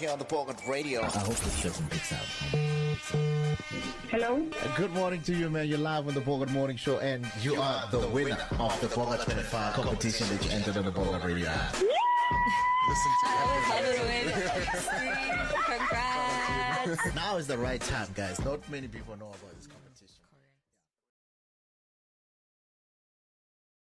here on the Bogart Radio. I hope this doesn't mix up. Hello. Good morning to you, man. You're live on the Bogart Morning Show, and you are the winner of the Bogart 25 competition that you entered on the Bogart Radio app. Listen to Congrats. Now is the right time, guys. Not many people know about this competition.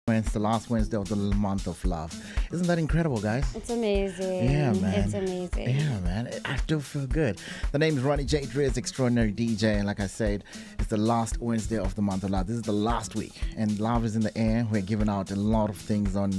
It's the last Wednesday of the month of love. Isn't that incredible, guys? It's amazing. Yeah, man. It's amazing. Yeah, man. I do feel good. The name is Ronnie J. Dre's Extraordinary DJ, and like I said, it's the last Wednesday of the month of love. This is the last week, and love is in the air. We're giving out a lot of things on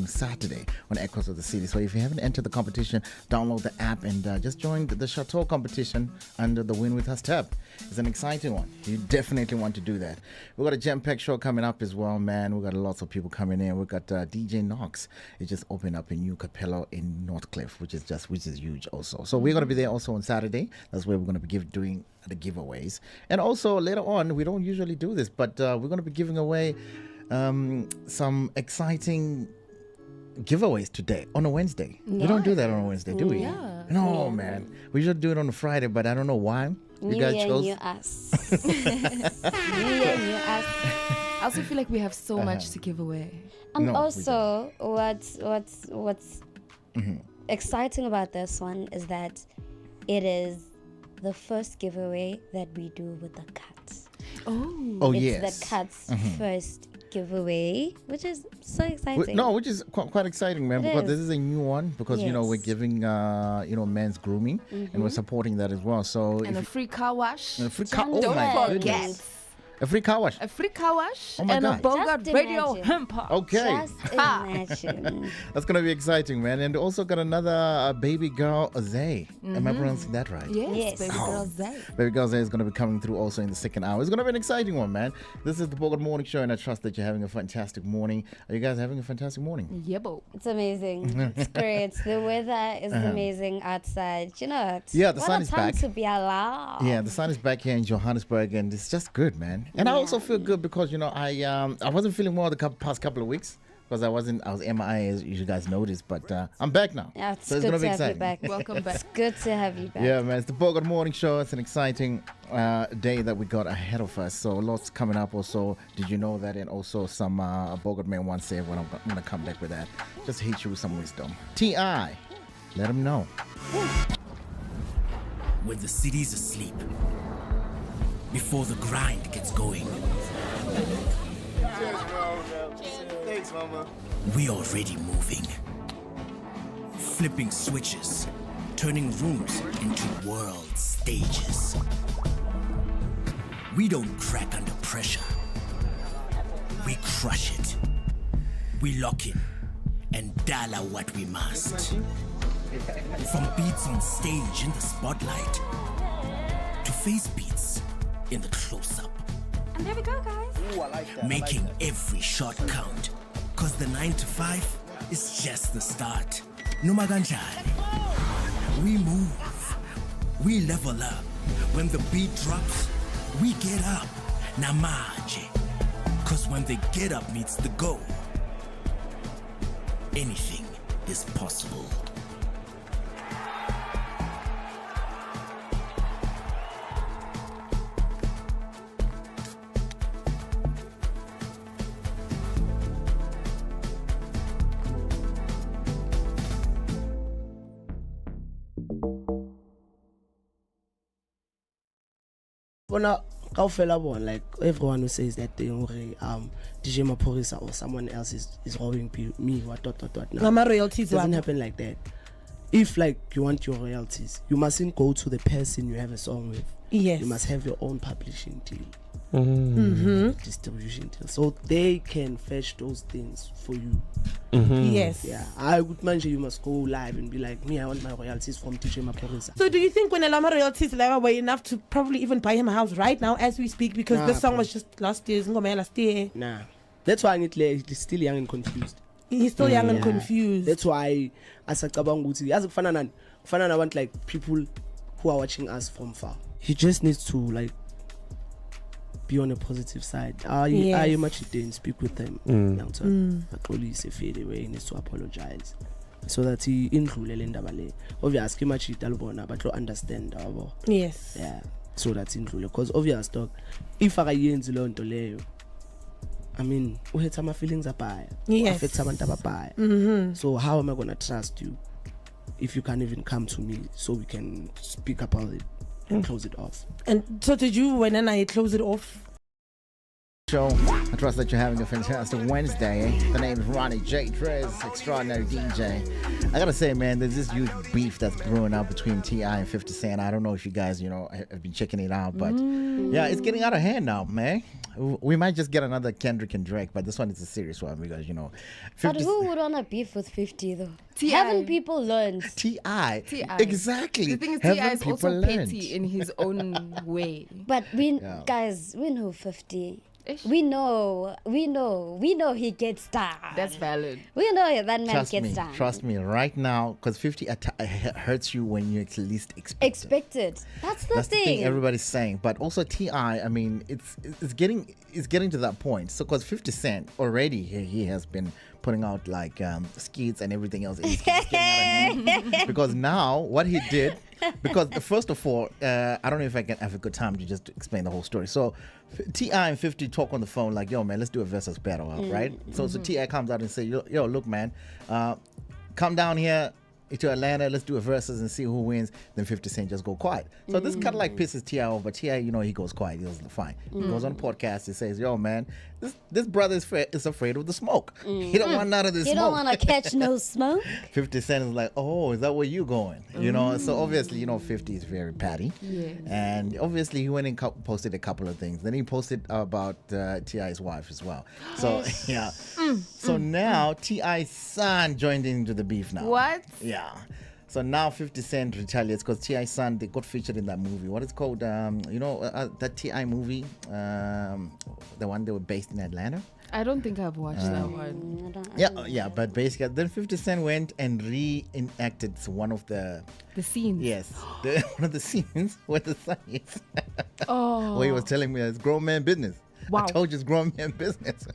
Saturday on Echoes of the City. So if you haven't entered the competition, download the app and just join the Chateau competition under the Win With Us tab. It's an exciting one. You definitely want to do that. We've got a jam-packed show coming up as well, man. We've got lots of people coming in. We've got DJ Noxx. It just opened up a new Cappello in Northcliff, which is huge also. So we're going to be there also on Saturday. That's where we're going to be doing the giveaways. And also later on, we don't usually do this, but we're going to be giving away some exciting giveaways today on a Wednesday. Yeah. We don't do that on a Wednesday, do we? Yeah. No, man. We should do it on a Friday, but I don't know why. New year, new us. New year, new us. I also feel like we have so much to give away. And also, what's exciting about this one is that it is the first giveaway that we do with the cats. Oh, it's yes. the cats' first giveaway, which is so exciting. Which is quite exciting, man, because this is a new one, because we're giving men's grooming, and we're supporting that as well. So and a free car wash. And a free car. Don't forget. Goodness. A free car wash. A free car wash and a Bogart Radio hamper. Okay. Just imagine. That's going to be exciting, man. And also got another baby girl, RLZAE. Am I pronouncing that right? Yes. Baby girl RLZAE. Baby girl RLZAE is going to be coming through also in the second hour. It's going to be an exciting one, man. This is the Bogart Morning Show, and I trust that you're having a fantastic morning. Are you guys having a fantastic morning? Yeah, bo. It's amazing. It's great. The weather is amazing outside. You know, the sun is back. What a time to be alive. Yeah, the sun is back here in Johannesburg, and it's just good, man. And I also feel good because I wasn't feeling well the past couple of weeks because I was MIA, as you guys noticed, but I'm back now. Yeah, it's so good gonna to be have exciting. you back. Welcome back. It's good to have you back. Yeah, man, it's the Bogart Morning Show. It's an exciting day that we got ahead of us. So lots coming up. Also, did you know that? And also some Bogart man once said, "Well, I'm gonna come back with that. Just hit you with some wisdom." T.I. Let him know. When the city's asleep, before the grind gets going. Thanks, Mama. We already moving. Flipping switches, turning rooms into world stages. We don't crack under pressure. We crush it. We lock in and dollar what we must. From beats on stage in the spotlight to face beats in the close-up. And there we go, guys. Ooh, I like that. Making every shot count. Cause the 9 to 5 is just the start. Numaganjani. We move. We level up. When the beat drops, we get up. Namaje. Cause when the get up meets the go, anything is possible. Like everyone who says that thing, DJ Maphorisa or someone else is robbing me, what. Now, my royalties doesn't happen like that. If like you want your royalties, you mustn't go to the person you have a song with. Yes. You must have your own publishing deal. Distribution deal. So they can fetch those things for you. Yes. Yeah. I would mention you must go live and be like, me, I want my royalties from DJ Maphorisa. So do you think when Elama royalties were enough to probably even buy him a house right now as we speak, because the song was just last year? Nah. That's why he's still young and confused. He's still young and confused. That's why as a Kabanguti, I want like people who are watching us from far. He just needs to like be on a positive side. I much didn't speak with them. At all. He said fade away. He needs to apologize. so that he indlule le ndaba le. Obviously machita libona but lo understand abo. Yes. Yeah. So that's indlule because obvious dog if akayenzi lo nto leyo I mean uhetha ama feelings abaya. Yes. Affect abantu ababaya. So how am I going to trust you if you can't even come to me so we can speak about it and close it off? And so did you when I close it off? Show. I trust that you're having a fantastic Wednesday. The name is Ronnie J. Drez, extraordinary DJ. I gotta say, man, there's this huge beef that's brewing up between T.I. and 50 Cent. I don't know if you guys, have been checking it out, but yeah, it's getting out of hand now, man. We might just get another Kendrick and Drake, but this one is a serious one because, 50 But who would want to beef with 50 though? T.I. Haven't people learned? T.I. T.I. Exactly. The thing is, Haven't T.I. is also people learned? petty in his own way. But guys, we know 50. Ish. We know he gets down. That's valid. We know that man Trust gets me, down. trust me, right now, because 50 hurts you when you least expect it. Expected. That's the That's thing. the thing everybody's saying. But also T.I., I mean, it's getting to that point. So because 50 Cent already he has been putting out like skits and everything else. It's getting out of hand. Because now what he did, because first of all, I don't know if I can have a good time to just explain the whole story. So T.I. and 50 talk on the phone like, yo man, let's do a versus battle, right? So T.I. comes out and say, yo, look man, come down here to Atlanta, let's do a versus and see who wins. Then 50 Cent just go quiet. So this kind of like pisses T.I. off, but T.I., he goes quiet. He goes, fine. He goes on a podcast. He says, yo, man, this brother is afraid of the smoke. He don't want none of this You smoke. don't want to catch no smoke. 50 Cent is like, oh, is that where you going? So obviously, 50 is very patty. Yes. And obviously, he went and posted a couple of things. Then he posted about T.I.'s wife as well. So, yeah. So now, T.I.'s son joined into the beef now. What? Yeah. So now 50 Cent retaliates because T.I.'s son, they got featured in that movie. What is it called? That T.I. movie, the one they were based in Atlanta? I don't think I've watched that one. Yeah, but basically, then 50 Cent went and reenacted one of the scenes. Yes, one of the scenes where the son is. Oh. Where he was telling me it's grown man business. Wow. I told you it's grown man business.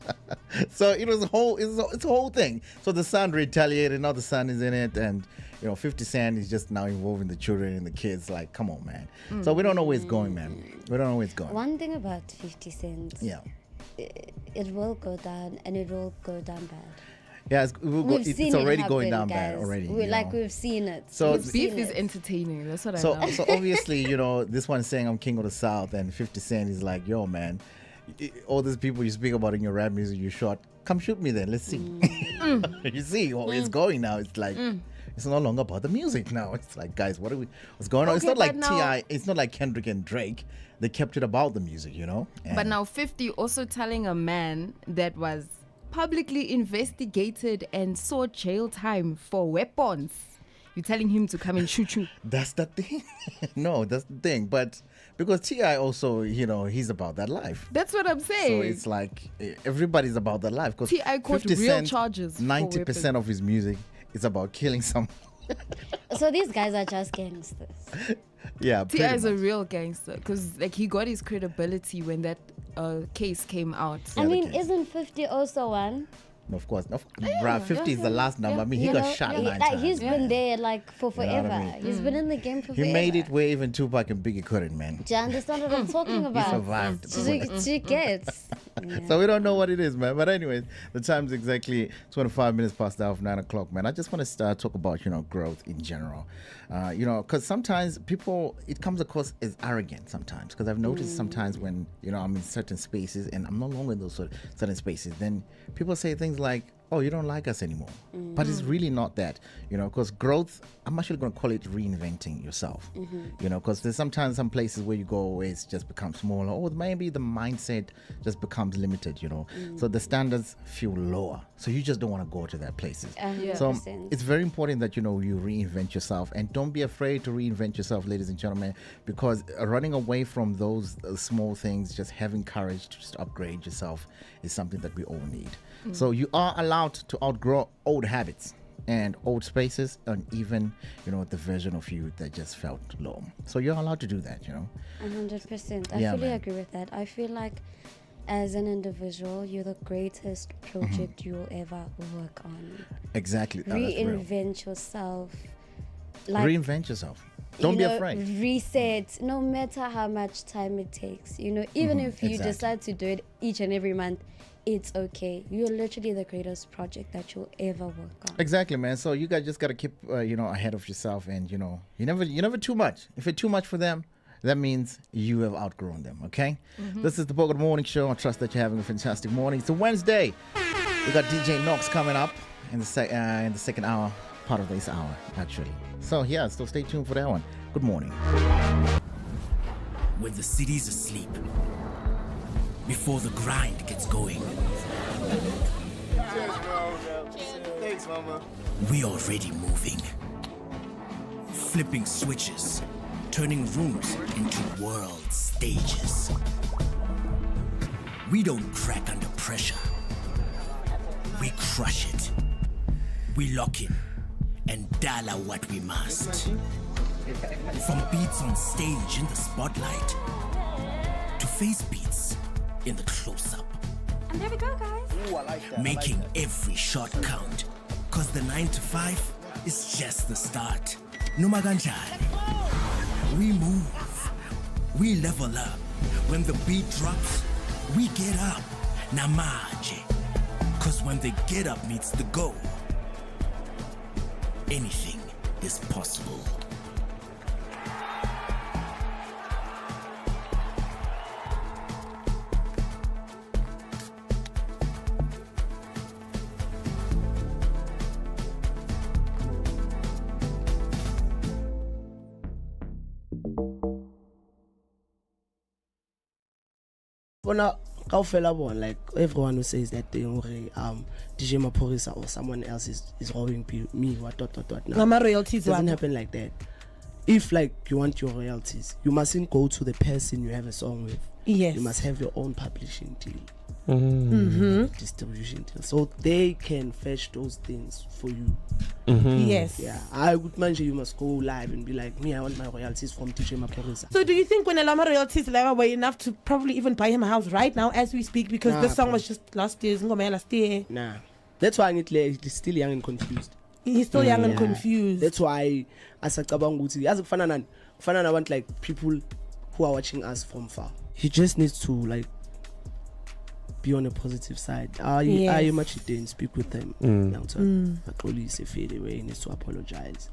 So it was it's a whole thing. So the son retaliated. Now the son is in it, and 50 Cent is just now involving the children and the kids. Like, come on, man. So we don't know where it's going, man. We don't know where it's going. One thing about 50 Cent, Yeah. it will go down and it will go down bad. Yeah, We've seen it's already it going happen, down bad guys. already. We've seen it. So We've Beef seen is it. entertaining. That's what I So know. so obviously, this one saying I'm king of the South, and 50 Cent is like, yo, man, all these people you speak about in your rap music, you shot. Come shoot me then. Let's see. You see where it's going now. It's like it's no longer about the music now. It's like, guys, what's going on? It's Okay, not like but now- T.I. It's not like Kendrick and Drake. They kept it about the music, And But now 50 also telling a man that was publicly investigated and saw jail time for weapons. You're telling him to come and shoot you. that's the thing. No, that's the thing. But because T.I. also, he's about that life. That's what I'm So saying. it's like everybody's about that life. Because T.I. caught 50 real Cent, charges for 90% of his music is about killing someone. So these guys are just gangsters. Yeah, T.I. is pretty a much. real gangster because he got his credibility when that case came out. I the mean, case. isn't 50 also one? No, of course. Bruh, 50 is the last number. I mean, he got shot 9 times. He's been there for You know what forever. I mean? He's been in the game for forever. He made it where even Tupac and Biggie couldn't, man. Do you understand what I'm talking about? survived. She gets. Yeah. So we don't know what it is, man. But anyways, the time's exactly 25 minutes past the hour of 9 o'clock, man. I just want to talk about, growth in general. Because sometimes people, it comes across as arrogant sometimes. Because I've noticed sometimes when, I'm in certain spaces and I'm no longer in those certain spaces, then people say things like, oh, you don't like us anymore. But it's really not that, because growth, I'm actually going to call it reinventing yourself, because there's sometimes some places where you go where it's just becomes smaller, or maybe the mindset just becomes limited, so the standards feel lower. So you just don't want to go to that places. So 100%. it's very important that, you reinvent yourself, and don't be afraid to reinvent yourself, ladies and gentlemen, because running away from those small things, just having courage to just upgrade yourself is something that we all need. So you are allowed to outgrow old habits and old spaces, and even, the version of you that just felt low. So you're allowed to do that, 100%. I Yeah, fully man. agree with that. I feel like as an individual, you're the greatest project you'll ever work on. Exactly. Oh, that's real. Reinvent yourself. Reinvent yourself. Don't be afraid. Reset, no matter how much time it takes. Even if you decide to do it each and every month, it's okay. You're literally the greatest project that you'll ever work on. Exactly, man. So you guys just gotta keep, ahead of yourself, and you're never too much. If you're too much for them, that means you have outgrown them. Okay. This is the Bogart Morning Show. I trust that you're having a fantastic morning. It's a Wednesday. We got DJ Noxx coming up in the second hour, part of this hour, actually. So yeah, so stay tuned for that one. Good morning. When the city's asleep, before the grind gets going, Thanks, mama. we already moving. Flipping switches, turning rooms into world stages. We don't crack under pressure. We crush it. We lock in and dollar what we must. From beats on stage in the spotlight to face beats in the close-up. And there we go, guys. Ooh, I like that. Making every shot count. Cause the 9 to 5 is just the start. Numaganjani. We move. We level up. When the beat drops, we get up. Namaje. Cause when the get up meets the go, anything is possible. Like everyone who says that thing, DJ Maporisa or someone else is robbing me, what. Now, Mama royalties doesn't happen like that. If like you want your royalties, you mustn't go to the person you have a song with. Yes. You must have your own publishing deal. Distribution deal. So they can fetch those things for you. Yes. Yeah. I would mention you must go live and be like, me, I want my royalties from DJ Maporisa. So do you think when Lama royalties were enough to probably even buy him a house right now as we speak, because this song was just last year? Nah. That's why he's still young and confused. He's still young and confused. That's why as a Kufana want like people who are watching us from far. He just needs to like be on a positive side. I much didn't speak with them. He needs to apologize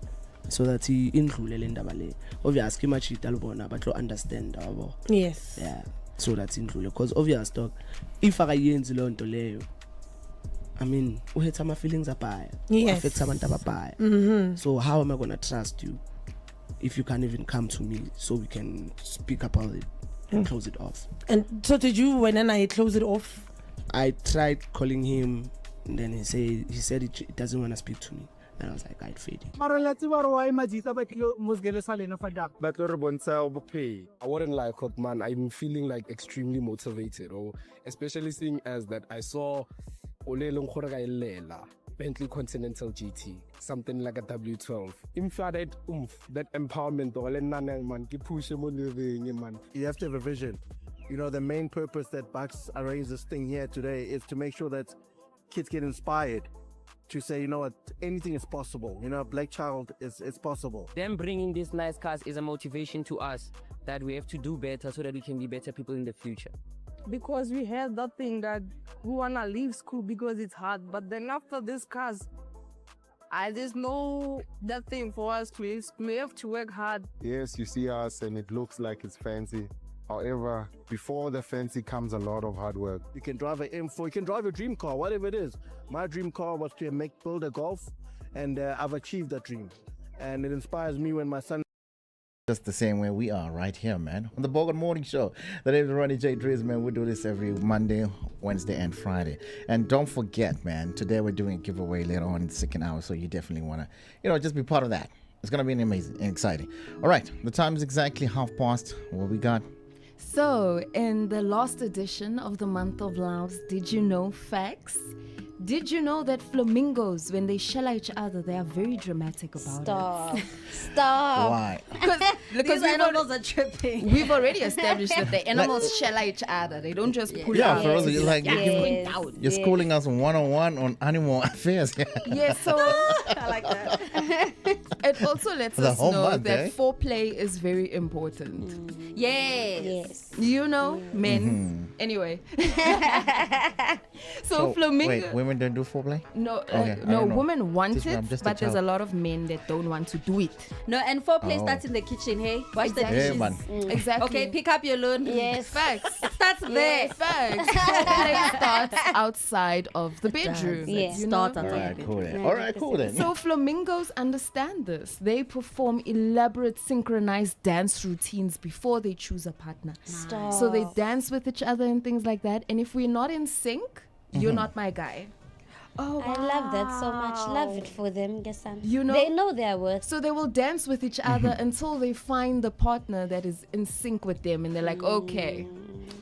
so that he include obviously much but understand. Yes. Yeah. So that's included because obvious dog. If I mean, we had some feelings about So how am I gonna trust you if you can't even come to me so we can speak about it and close it off? And so did you when I close it off? I tried calling him, and then he said he doesn't want to speak to me. And I was like, I'd fade it. I wouldn't like it, man. I'm feeling like extremely motivated, or especially seeing as that I saw Bentley Continental GT, something like a W12. That empowerment, man. You have to have a vision. The main purpose that Bucks arranged this thing here today is to make sure that kids get inspired to say, what, anything is possible. Black child it's possible. Them bringing these nice cars is a motivation to us that we have to do better so that we can be better people in the future. Because we had that thing that we wanna leave school because it's hard, but then after these cars, there's no that thing for us to. We have to work hard. Yes, you see us and it looks like it's fancy. However, before the fancy comes a lot of hard work. You can drive an M4, you can drive a dream car, whatever it is. My dream car was to build a Golf, and I've achieved that dream. And it inspires me when my son... Just the same way we are right here, man. On the Bogart Morning Show. The name is Ronnie J. Driz, man. We do this every Monday, Wednesday, and Friday. And don't forget, man, today we're doing a giveaway later on in the second hour, so you definitely want to, just be part of that. It's going to be amazing and exciting. All right, the time is exactly past. What we got? So, in the last edition of the month of loves, did you know facts? Did you know that flamingos, when they shell at each other, they are very dramatic about it? Stop. Why? These animals are tripping. We've already established that the animals shell each other. They don't just pull Yeah, out. for real, like Yes. you're schooling us one-on-one on animal affairs. Yeah, so I like that. it also lets The us whole know month, that eh? foreplay is very important. Yes. You know, men. Anyway. so flamingo. Wait, women don't do foreplay? No, Okay, I no, don't know. women want Teach me, I'm it, just a but there's a child. lot of men that don't want to do it. No, and foreplay Oh. starts in the kitchen, hey? Watch the Exactly. Yeah, dishes. man. Exactly. Okay, pick up your loan. Yes. Facts. It starts there. Facts. Foreplay starts outside of the bedroom. Yeah. You know? Start All outside right, the cool bedroom. then. All right, cool then. So flamingos understand this. They perform elaborate synchronized dance routines before they choose a partner. Stop. So they dance with each other and things like that. And if we're not in sync, you're not my guy. Oh, I love that so much. Love it for them, Gesan. You know? They know their worth. So they will dance with each other until they find the partner that is in sync with them. And they're like, okay,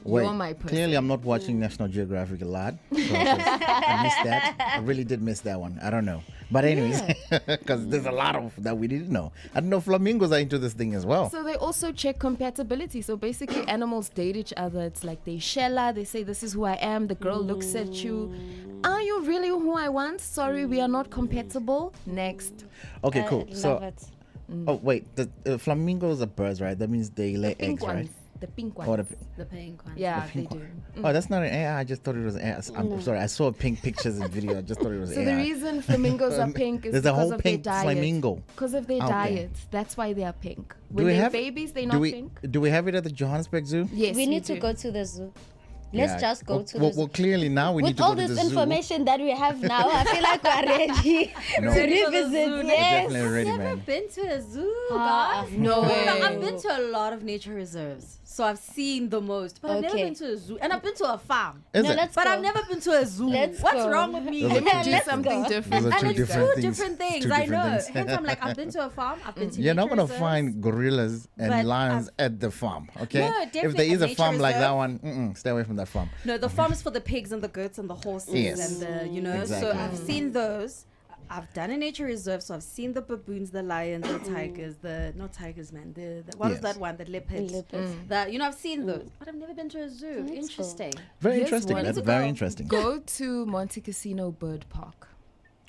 you're my person. Clearly I'm not watching National Geographic a lot. So I missed that. I really did miss that one. I don't know. But anyways, because there's a lot of that we didn't know. I don't know, flamingos are into this thing as well. So they also check compatibility. So basically animals date each other. It's like they shella, they say this is who I am. The girl looks at you. Are you really who I want? Sorry, we are not compatible. Next. Okay, cool. Love So, it. oh wait, the flamingos are birds, right? That means they lay Pink eggs, right? ones. The pink ones. Or The pink one. yeah, the pink they one. do. Oh, that's not an AI. I just thought it was an AI. I'm sorry. I saw pink pictures and video. I just thought it was So AI. the reason flamingos are pink is There's a because whole of their pink diet. flamingo. Because of their Okay. diet. That's why they are pink. Do When we they're have- babies, they're do not we, pink. Do we have it at the Johannesburg Zoo? Yes, We need to do. go to the zoo. Let's Yeah. just go well, to well, the zoo. well, clearly now we need With to all go to this the zoo. information that we have now, I feel like we're ready No. to Ready for the zoo revisit. next- Yes. Definitely ready, I've never man. been to a zoo, Ah, guys. no way. I've been to a lot of nature reserves, so I've seen the most. But I've never Okay. been to a zoo, and I've been to a farm. Is No, it? let's But go. I've never been to a zoo. Let's What's go. wrong with me? Those are two Do different- something Those different. are And two it's different two things. different things. Two I different know. things. Hence, I'm like, I've been to a farm. I've been to You're not nature gonna reserves. find gorillas and But lions at the farm, okay? No, if there definitely is a a farm nature like that reserve. one, stay away from that farm. No, the farm is for the pigs and the goats and the horses Yes. and the, you know. Exactly. So I've seen those. I've done a nature reserve, so I've seen the baboons, the lions, the tigers, not tigers, man. What is Yes. that one? The leopards. Leopards. That, you know, I've seen those, but I've never been to a zoo. Let's go. Interesting. Very Here's interesting. one. That's to very go. interesting. Go to Monte Casino Bird Park.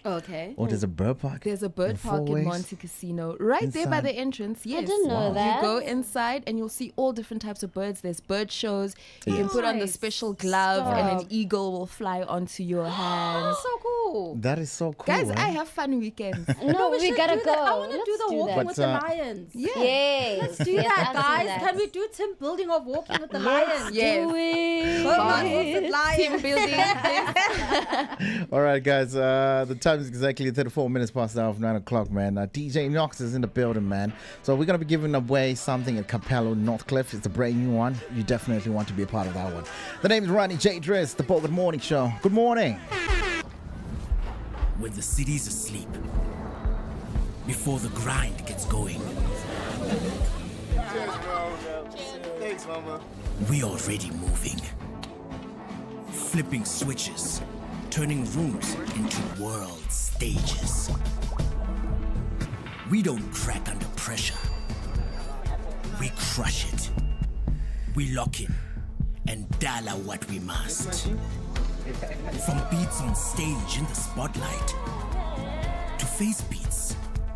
Okay. Oh, there's a bird park. There's a bird In park in Fourways? Monte Casino, right there by Inside? the entrance. Yes, didn't know that. You go inside and you'll see all different types of birds. There's bird shows. You can Yes. put on the Nice. special glove, and an Stop. eagle will fly onto your hand. That's so cool. That is so cool. Guys, eh? I have fun weekends. No, we should gotta do go. that. I want to do Let's the walking that. with But, the lions. Yeah. Yes. Let's do Yes, that, I've seen guys. that. Can we do team building of walking with the lions? Yes. Do it. Come on, with the lions. Team building. All right, guys. The time is exactly 34 minutes past the hour of 9 o'clock, man. DJ Noxx is in the building, man. So we're going to be giving away something at Cappello, Northcliff. It's a brand new one. You definitely want to be a part of that one. The name is Ronnie J. Driz, the Bogart Morning Show. Good morning. When the city's asleep, before the grind gets going, Thanks, mama. we already moving. Flipping switches, turning rooms into world stages. We don't crack under pressure. We crush it. We lock in and dial out what we must. From beats on stage in the spotlight to face beats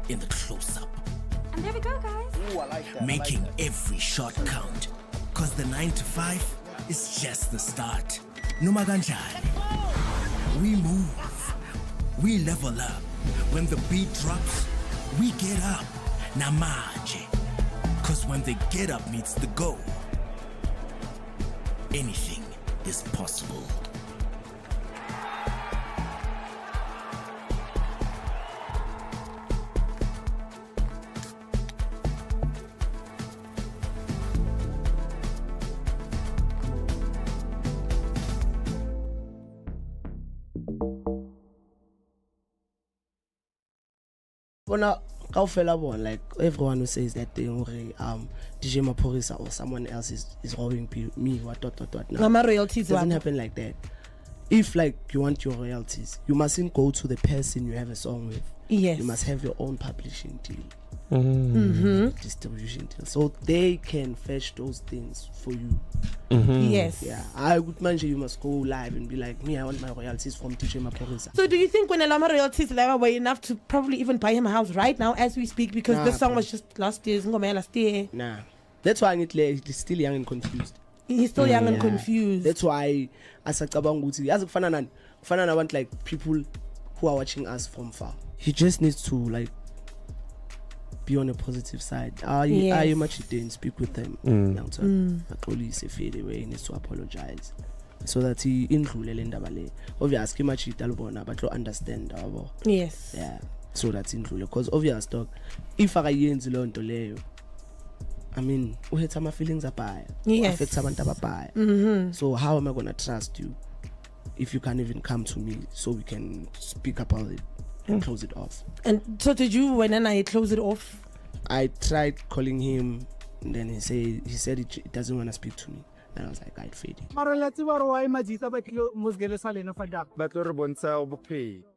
in the close-up. And there we go, guys. Making every shot count. Cause the 9 to 5 is just the start. Noma kanjani. We move. We level up. When the beat drops, we get up. Namanje. Cause when the get up meets the go, anything is possible. Bona kaofela bona, like everyone who says that thing, DJ Maporisa or someone else is robbing me, what. No, Mama royalties it doesn't wapho. happen like that. If like you want your royalties, you mustn't go to the person you have a song with. Yes. You must have your own publishing deal. Distribution deal. So they can fetch those things for you. Yes. Yeah. I would mention you must go live and be like, me, I want my royalties from DJ Maphorisa. So do you think when Elama royalties were enough to probably even buy him a house right now as we speak? Because this song was just last year's Ngoma last year. Nah. That's why he's still young and confused. He's still young and confused. That's why asacabanga ukuthi yazi kufana nabantu like people who are watching us from far. He just needs to like be on a positive side. Are you much didn't speak with them? Police fade away, he needs to apologize so that he indlule le ndaba le. Obviously much italubona but understand abo. Yes. Yeah. So that's indlule because obvious dog if akayenzi lo nto leyo I mean, we had some feelings abaya. Yes. Affect abantu abaya. So how am I gonna trust you if you can't even come to me so we can speak about it and close it off? And so did you when I close it off? I tried calling him and then he said he doesn't want to speak to me. And I was like, I'd fade it. I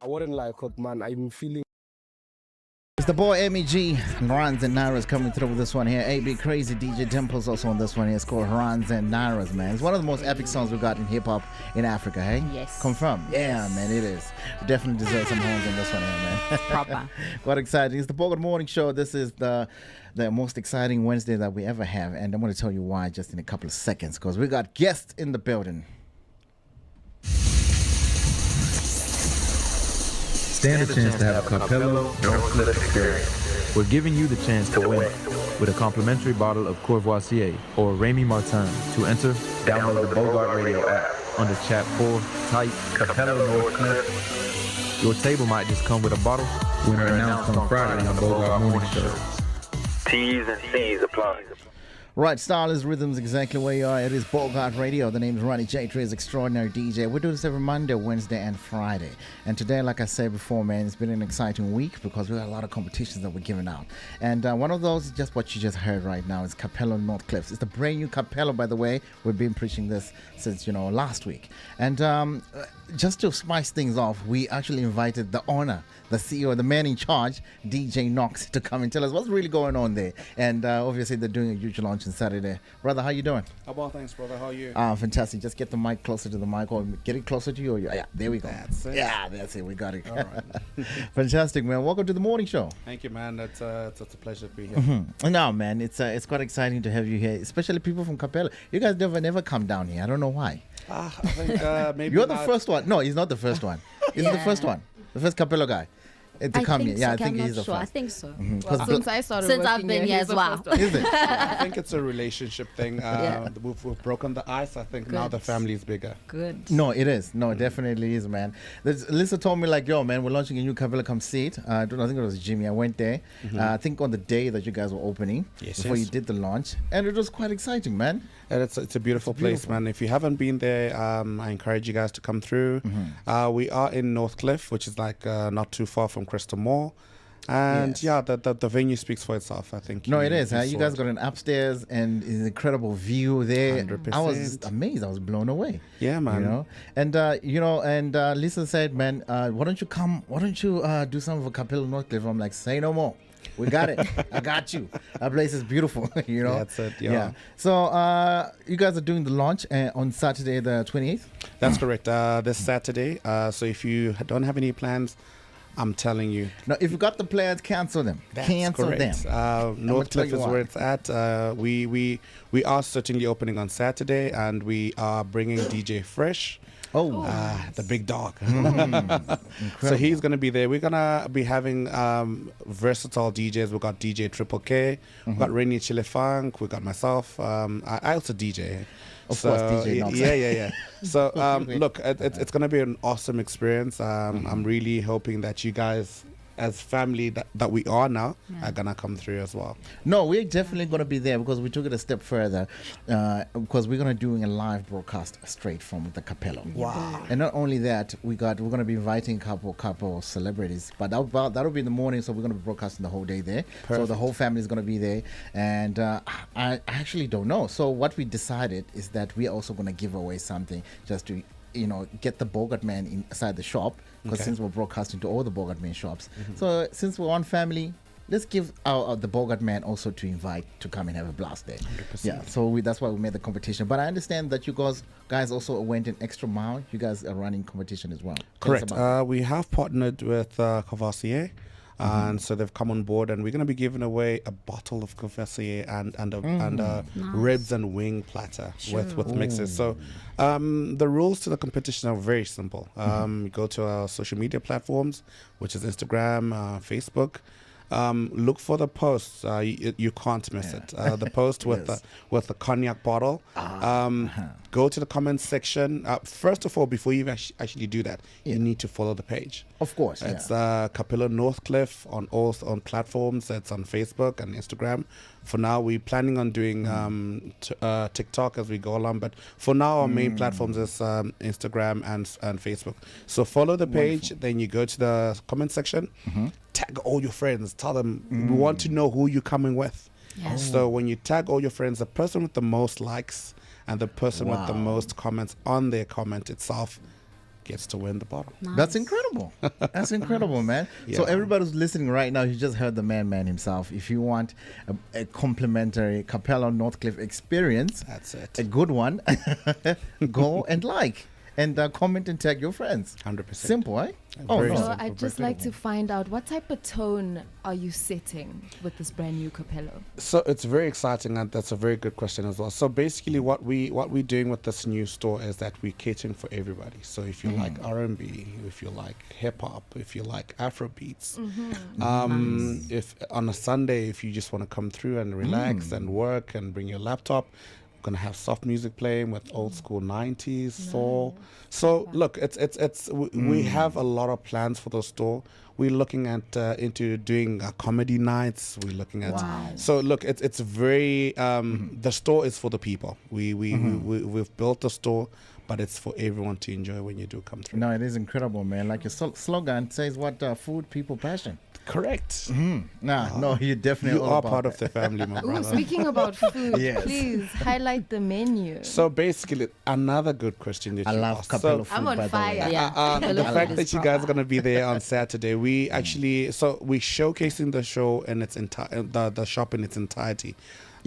wouldn't like it, man. I'm feeling. It's the boy MEG, Runs and Naras coming through with this one here. AB Crazy, DJ Dimples also on this one here. It's called Runs and Naras, man. It's one of the most epic songs we got in hip-hop in Africa, hey? Yes. Confirm? Yeah, man, it is. We definitely deserve some horns on this one here, man. Proper. Quite exciting. It's the Bogart Morning Show. This is the most exciting Wednesday that we ever have, and I'm going to tell you why just in a couple of seconds, because we got guests in the building. Stand a chance to have a Cappello Northcliff experience. We're giving you the chance to win with a complimentary bottle of Courvoisier or Rémy Martin. To enter, download the Bogart Radio app under Chat 4, type Cappello Northcliff. Your table might just come with a bottle. Winner announced on Friday on Bogart Morning Show. T's and C's apply. Right, Starless Rhythms, exactly where you are. It is Bogart Radio. The name is Ronnie J. Trey's Extraordinary DJ. We do this every Monday, Wednesday, and Friday. And today, like I said before, man, it's been an exciting week because we got a lot of competitions that we're giving out. And one of those is just what you just heard right now. It's Cappello Northcliff. It's the brand new Cappello, by the way. We've been preaching this since, last week. And just to spice things off, we actually invited the owner, the CEO, the man in charge, DJ Noxx, to come and tell us what's really going on there. And obviously, they're doing a huge launch on Saturday. Brother, how you doing? Well, thanks, brother. How are you? Fantastic. Just get the mic closer to the mic or get it closer to you. Yeah, there we go. That's it. Yeah, that's it. We got it. All right. Fantastic, man. Welcome to the morning show. Thank you, man. It's a pleasure to be here. No, man, it's quite exciting to have you here, especially people from Cappello. You guys never come down here. I don't know why. I think maybe you're the first one. No, he's not the first one. He's the first one. The first Cappello guy. To come here. Yeah, I think he's the first. I think so. Well, since I started since I've been here as well. Is it? I think it's a relationship thing. We've broken the ice. I think now the family is bigger. Good. No, it is. No, it definitely is, man. Lisa told me like, yo, man, we're launching a new Cappello. Come see it. I think it was Jimmy. I went there. I think on the day that you guys were opening, before you did the launch, and it was quite exciting, man. And it's a beautiful place, man. If you haven't been there, I encourage you guys to come through. We are in Northcliff, which is like not too far from Crystal Mall. And the venue speaks for itself, I think. No, it is. You guys got an upstairs and an incredible view there. 100%. I was just amazed. I was blown away. Yeah, man. And Lisa said, man, why don't you come? Why don't you do some of a Cappello Northcliff? I'm like, say no more. We got it. I got you. That place is beautiful, That's it, yeah. So you guys are doing the launch on Saturday the 28th? That's correct. This Saturday. So if you don't have any plans, I'm telling you. No, if you got the plans, cancel them. That's cancel correct. them. Northcliff is where it's at. We are certainly opening on Saturday, and we are bringing DJ Fresh. The big dog. So he's going to be there. We're going to be having versatile DJs. We've got DJ Triple K. We've got Rainy Chile Funk. We've got myself. I also DJ. Of course, DJ Noxx. Yeah. So, look, it's going to be an awesome experience. I'm really hoping that you guys, as family that we are now, are going to come through as well. No, we're definitely going to be there because we took it a step further because we're going to do a live broadcast straight from the Cappello. Wow. And not only that, we're going to be inviting a couple celebrities, but that'll be in the morning, so we're going to be broadcasting the whole day there. Perfect. So the whole family is going to be there. And I actually don't know. So what we decided is that we're also going to give away something just to get the Bogart man inside the shop, because since we're broadcasting to all the Bogart man shops. So since we're one family, let's give the Bogart man also to invite to come and have a blast there. 100%. Yeah, so that's why we made the competition. But I understand that you guys also went an extra mile. You guys are running competition as well. Correct. We have partnered with Courvoisier. And so they've come on board, and we're going to be giving away a bottle of Courvoisier and a ribs and wing platter with mixes. So the rules to the competition are very simple. You go to our social media platforms, which is Instagram, Facebook. Look for the post. You can't miss it. The post with the cognac bottle. Go to the comments section. First of all, before you actually do that, you need to follow the page. Of course, it's Cappello Northcliff on platforms. It's on Facebook and Instagram. For now, we're planning on doing TikTok as we go along. But for now, our main platforms is Instagram and Facebook. So follow the page. Then you go to the comment section. Tag all your friends. Tell them we want to know who you're coming with. So when you tag all your friends, the person with the most likes and the person with the most comments on their comment itself gets to win the bottle. That's incredible. That's incredible, man. So everybody who's listening right now, you just heard the man himself. If you want a complimentary Cappello Northcliff experience, that's it. A good one. Go and and comment and tag your friends. 100%. Simple, eh? So I'd just like to find out, what type of tone are you setting with this brand new Cappello? So it's very exciting, and that's a very good question as well. So basically what we're doing with this new store is that we're catering for everybody. So if you like R&B, if you like hip hop, if you like Afro beats, if on a Sunday, if you just want to come through and relax and work and bring your laptop, gonna have soft music playing with old school 90s soul. So look, we have a lot of plans for the store. We're looking at into doing comedy nights. We're looking at so look, it's very the store is for the people. We've built the store, but it's for everyone to enjoy when you do come through. No, it is incredible, man. Like your slogan says, what food, people, passion. Correct. No, you definitely are part of the family, my brother. Speaking about food, please highlight the menu. So basically, another good question that I you love asked. Cappello food, I'm on fire. The fact that you guys are going to be there on Saturday, we actually we're showcasing the show in its the shop in its entirety.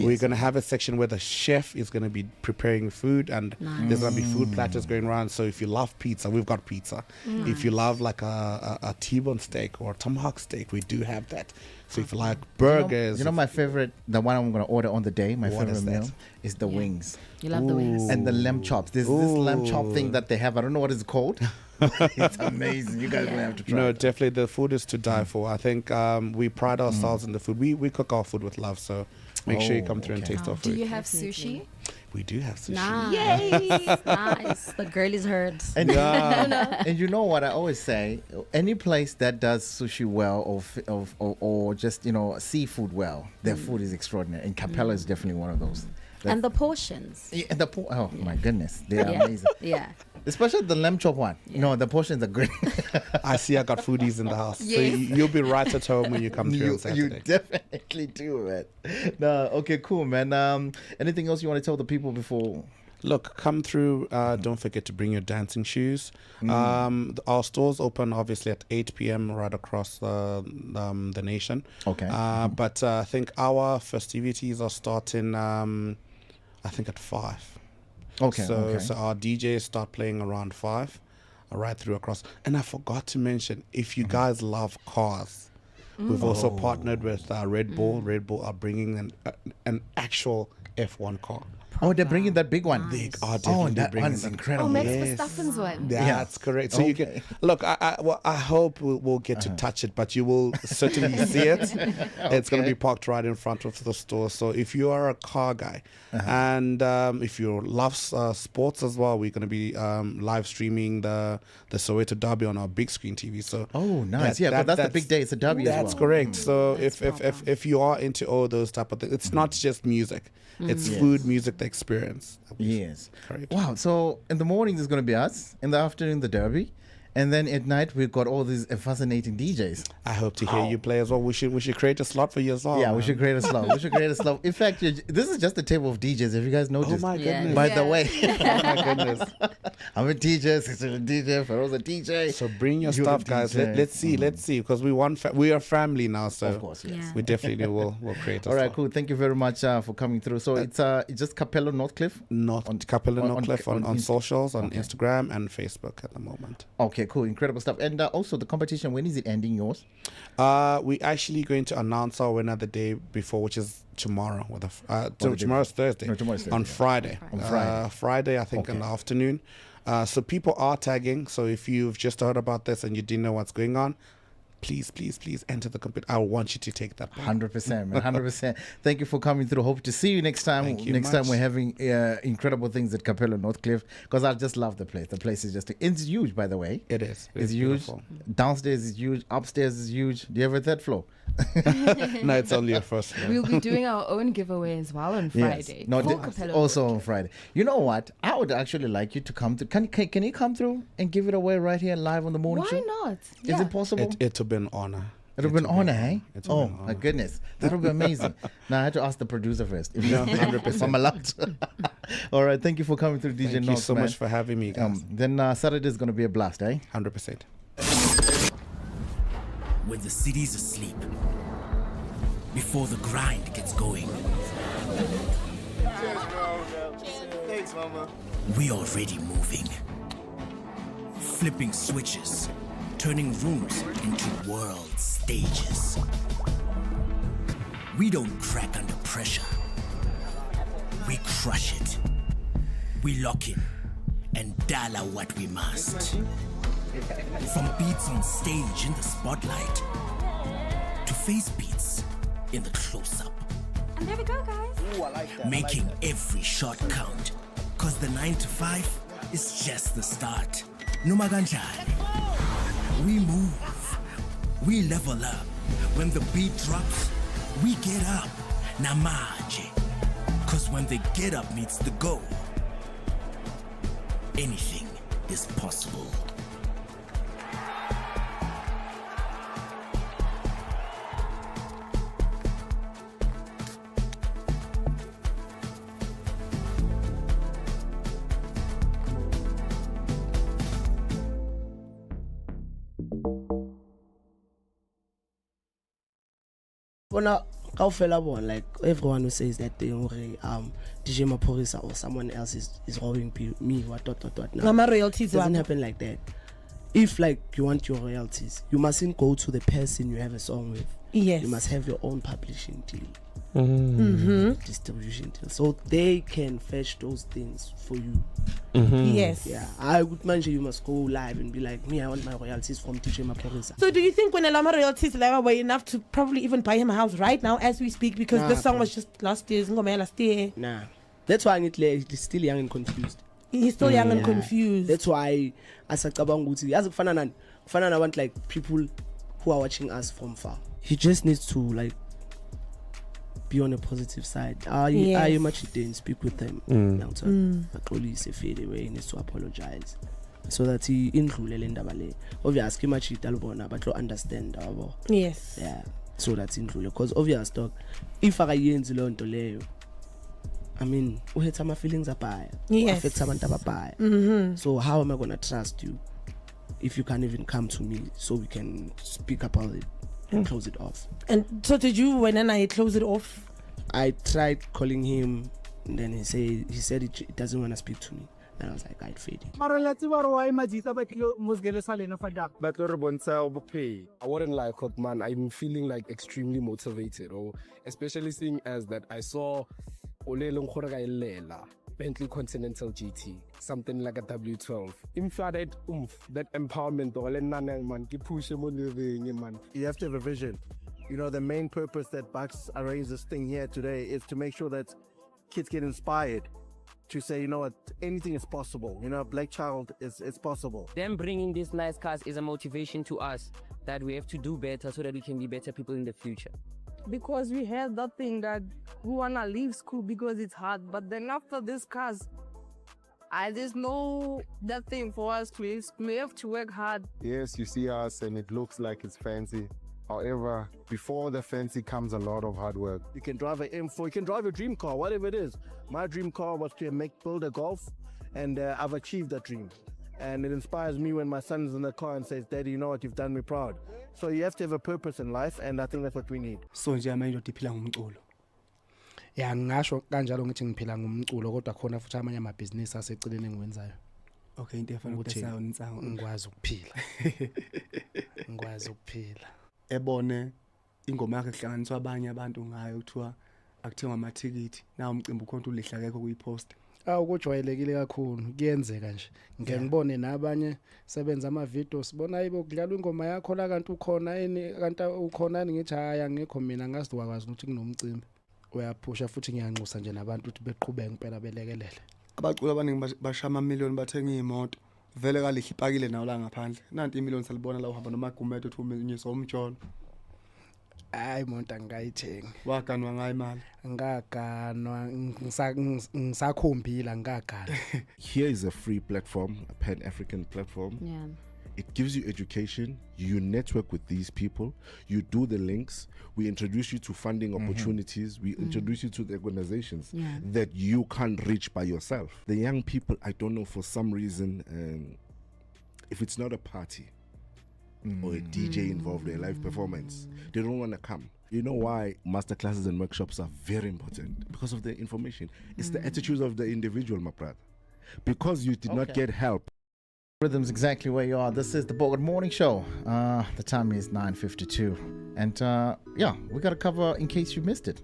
We're going to have a section where the chef is going to be preparing food, and there's going to be food platters going around. So if you love pizza, we've got pizza. If you love like a T-bone steak or a tomahawk steak, we do have that. So if you like burgers. You know my favorite, the one I'm going to order on the day, my favorite meal is the wings. You love the wings. And the lamb chops. There's this lamb chop thing that they have. I don't know what it's called. It's amazing. You guys will have to try it. Definitely the food is to die for. I think we pride ourselves in the food. We cook our food with love, so make sure you come through and taste our food. Do you have sushi? We do have sushi. Nice. Nice. The girl is heard. And, and you know what I always say, any place that does sushi well or just seafood well, their food is extraordinary, and Cappello is definitely one of those. And the portions. Yeah, oh my goodness, they are amazing. Yeah. Especially the lamb chop one. No, the portions are great. I see I got foodies in the house. So you'll be right at home when you come through on Saturday. You definitely do, man. No, okay, cool, man. Anything else you want to tell the people before? Look, come through. Don't forget to bring your dancing shoes. Our stores open obviously at 8 p.m. right across the nation. Okay. But I think our festivities are starting, I think, at 5. Okay. So our DJs start playing around 5, right through across. And I forgot to mention, if you guys love cars, we've also partnered with Red Bull. Red Bull are bringing an actual F1 car. Oh, they're bringing that big one. They are definitely that bringing one's incredible. Oh, Max Verstappen's one. That's correct. So you can look. I hope we'll get to touch it, but you will certainly see it. It's going to be parked right in front of the store. So if you are a car guy, and if you love sports as well, we're going to be live streaming the Soweto Derby on our big screen TV. So nice. That's the big day. It's a derby. That's correct. So if you are into all those type of things, it's not just music. It's food, music, the experience. Yes. Correct. Wow. So in the morning there's going to be us. In the afternoon the derby, And then at night, we've got all these fascinating DJs. I hope to hear you play as well. We should create a slot for you as well. Yeah, man. we should create a slot. We should create a slot. In fact, this is just a table of DJs, if you guys noticed. Oh my goodness. By the way. Oh my goodness. I'm a DJ, Sister's a DJ, Pharaoh's a DJ. So bring your You're stuff, a guys. DJ. Let's see, because we are family now. So of course, yes. we definitely will create a All right, slot. cool. Thank you very much for coming through. So it's just Cappello Northcliff? Cappello Northcliff on socials, on Okay. Instagram and Facebook at the moment. Okay, cool. Incredible stuff. And also the competition, when is it ending, yours? We're actually going to announce our winner the day before, which is tomorrow. Tomorrow's Thursday. No, tomorrow's Thursday. On Friday. On Friday. Friday, I think, in the afternoon. So people are tagging. So if you've just heard about this and you didn't know what's going on, please enter the competition. I want you to take that part. 100%, man. 100%. Thank you for coming through. Hope to see you next time. Thank you Next time much. we're having incredible things at Cappello Northcliff, because I just love the place. The place is just, it's huge, by the way. It is. It's huge. Beautiful. Downstairs is huge. Upstairs is huge. Do you have a third floor? No, it's only a first floor. We'll be doing our own giveaway as well on Friday. No, for Cappello. also on Friday. You know what? I would actually like you to come to. Can you come through and give it away right here live on the morning show? Why not? Is it possible? It would be an honor. It would be an honor, eh? It's Oh, been an my honor. goodness. That would be amazing. Now, I had to ask the producer first. If, No, if I'm allowed to. All right. Thank you for coming through, DJ Thank Noxx, you so man. much for having me, guys. Then Saturday is going to be a blast, eh? 100%. When the city's asleep, before the grind gets going, Thanks, Mama. we already moving. Flipping switches, turning rooms into world stages. We don't crack under pressure. We crush it. We lock in and dollar what we must. From beats on stage in the spotlight to face beats in the close-up. And there we go, guys. Ooh, I like that. Making every shot count. Cause the 9 to 5 is just the start. Numaganjani. We move. We level up. When the beat drops, we get up. Namaje. Cause when the get up meets the go, anything is possible. Bona kaofela bona, like everyone who says that thing DJ Maphorisa or someone else is robbing me what. No, Mama royalties doesn't what? happen like that. If like you want your royalties, you mustn't go to the person you have a song with. Yes. You must have your own publishing deal. Distribution deal, so they can fetch those things for you. Yes. Yeah, I would mention you must go live and be like, me, I want my royalties from DJ Maphorisa. So do you think when Lama royalties level were enough to probably even buy him a house right now as we speak, because Nah, this song bro. was just last year's Ngoma last year? Nah, that's why he's still young and confused. He's still young and confused. That's why asacabanga ukuthi yazi kufana nabantu like people who are watching us from far. He just needs to like be on a positive side. Are you much then speak with them? Axolise fade away, he needs to apologize so that he indlule le ndaba le. Obviously much italbona but lo understand abo. Yes. Yeah. So that's indlule, because obvious dog if akayenzi lo nto leyo, I mean, uhetha my feelings abaya. Yes. Affects abantu ababaya. So how am I going to trust you if you can't even come to me so we can speak about it and close it off? And so did you, when I close it off? I tried calling him, and then he said he doesn't want to speak to me. And I was like, I'd fade it. I wouldn't lie, Cook, man. I'm feeling like extremely motivated, or especially seeing as that I saw Bentley Continental GT, something like a W12. That empowerment, man, keep pushing man. You have to have a vision. You know, the main purpose that Bucks arranged this thing here today is to make sure that kids get inspired to say, you know what, anything is possible. You know, Black Child it's possible. Them bringing these nice cars is a motivation to us that we have to do better so that we can be better people in the future. Because we had that thing that we wanna leave school because it's hard, but then after these cars, There's no that thing for us to use. We have to work hard. Yes, you see us and it looks like it's fancy. However, before the fancy comes a lot of hard work. You can drive an M4, you can drive a dream car, whatever it is. My dream car was to build a Golf, and I've achieved that dream. And it inspires me when my son's in the car and says, Daddy, you know what, you've done me proud. So you have to have a purpose in life, and I think that's what we need. So nje manje ndiphila ngomculo. Ya ngisho kanjalo ngithi ngiphila ngomculo kodwa khona futhi amanye amabhizinisi aseceleni engiwenzayo. Okay, into efana ukuthi ngikwazi ukuphila. Ngikwazi ukuphila. Ebone ingoma yakhe kuhlanganiswa abanye abantu ngayo kuthiwa akuthengwa amathikithi na umcimbi ukhona ulihla akekho kuyipost. Ukujwayelekile kakhulu kuyenzeka nje ngeke ngibone nabanye sebenza ama videos sibona yibo kudlala ingoma yakho la kanti ukhona kanti ukhona ngithi haya ngekho mina ngazi wakwazi ukuthi kunomcimbi uyaphusha futhi ngiyanxusa nje nabantu ukuthi beqhubeke impela belekelele. Abaculi abaningi bashama amamiliyoni bathenga imoto vele kalihle ipakile nawo la ngaphandle nanti imiliyoni salibona la uhamba noma gumeto uthi unyisa umtsholo. Hayi imoto angayithenga. Waganwa ngayo imali. Ngaganwa ngisakhombila ngaganwa. Here is a free platform, a Pan-African platform. Yeah. It gives you education, you network with these people, you do the links, we introduce you to funding opportunities, we introduce you to the organizations that you can't reach by yourself. The young people, I don't know, for some reason, if it's not a party or a DJ involved in a live performance, they don't want to come. You know why masterclasses and workshops are very important? Because of the information. It's the attitudes of the individual, my brother. Because you did not get help. Rhythms exactly where you are. This is the Bogart Morning Show. The time is 9:52. And yeah, we got to cover in case you missed it.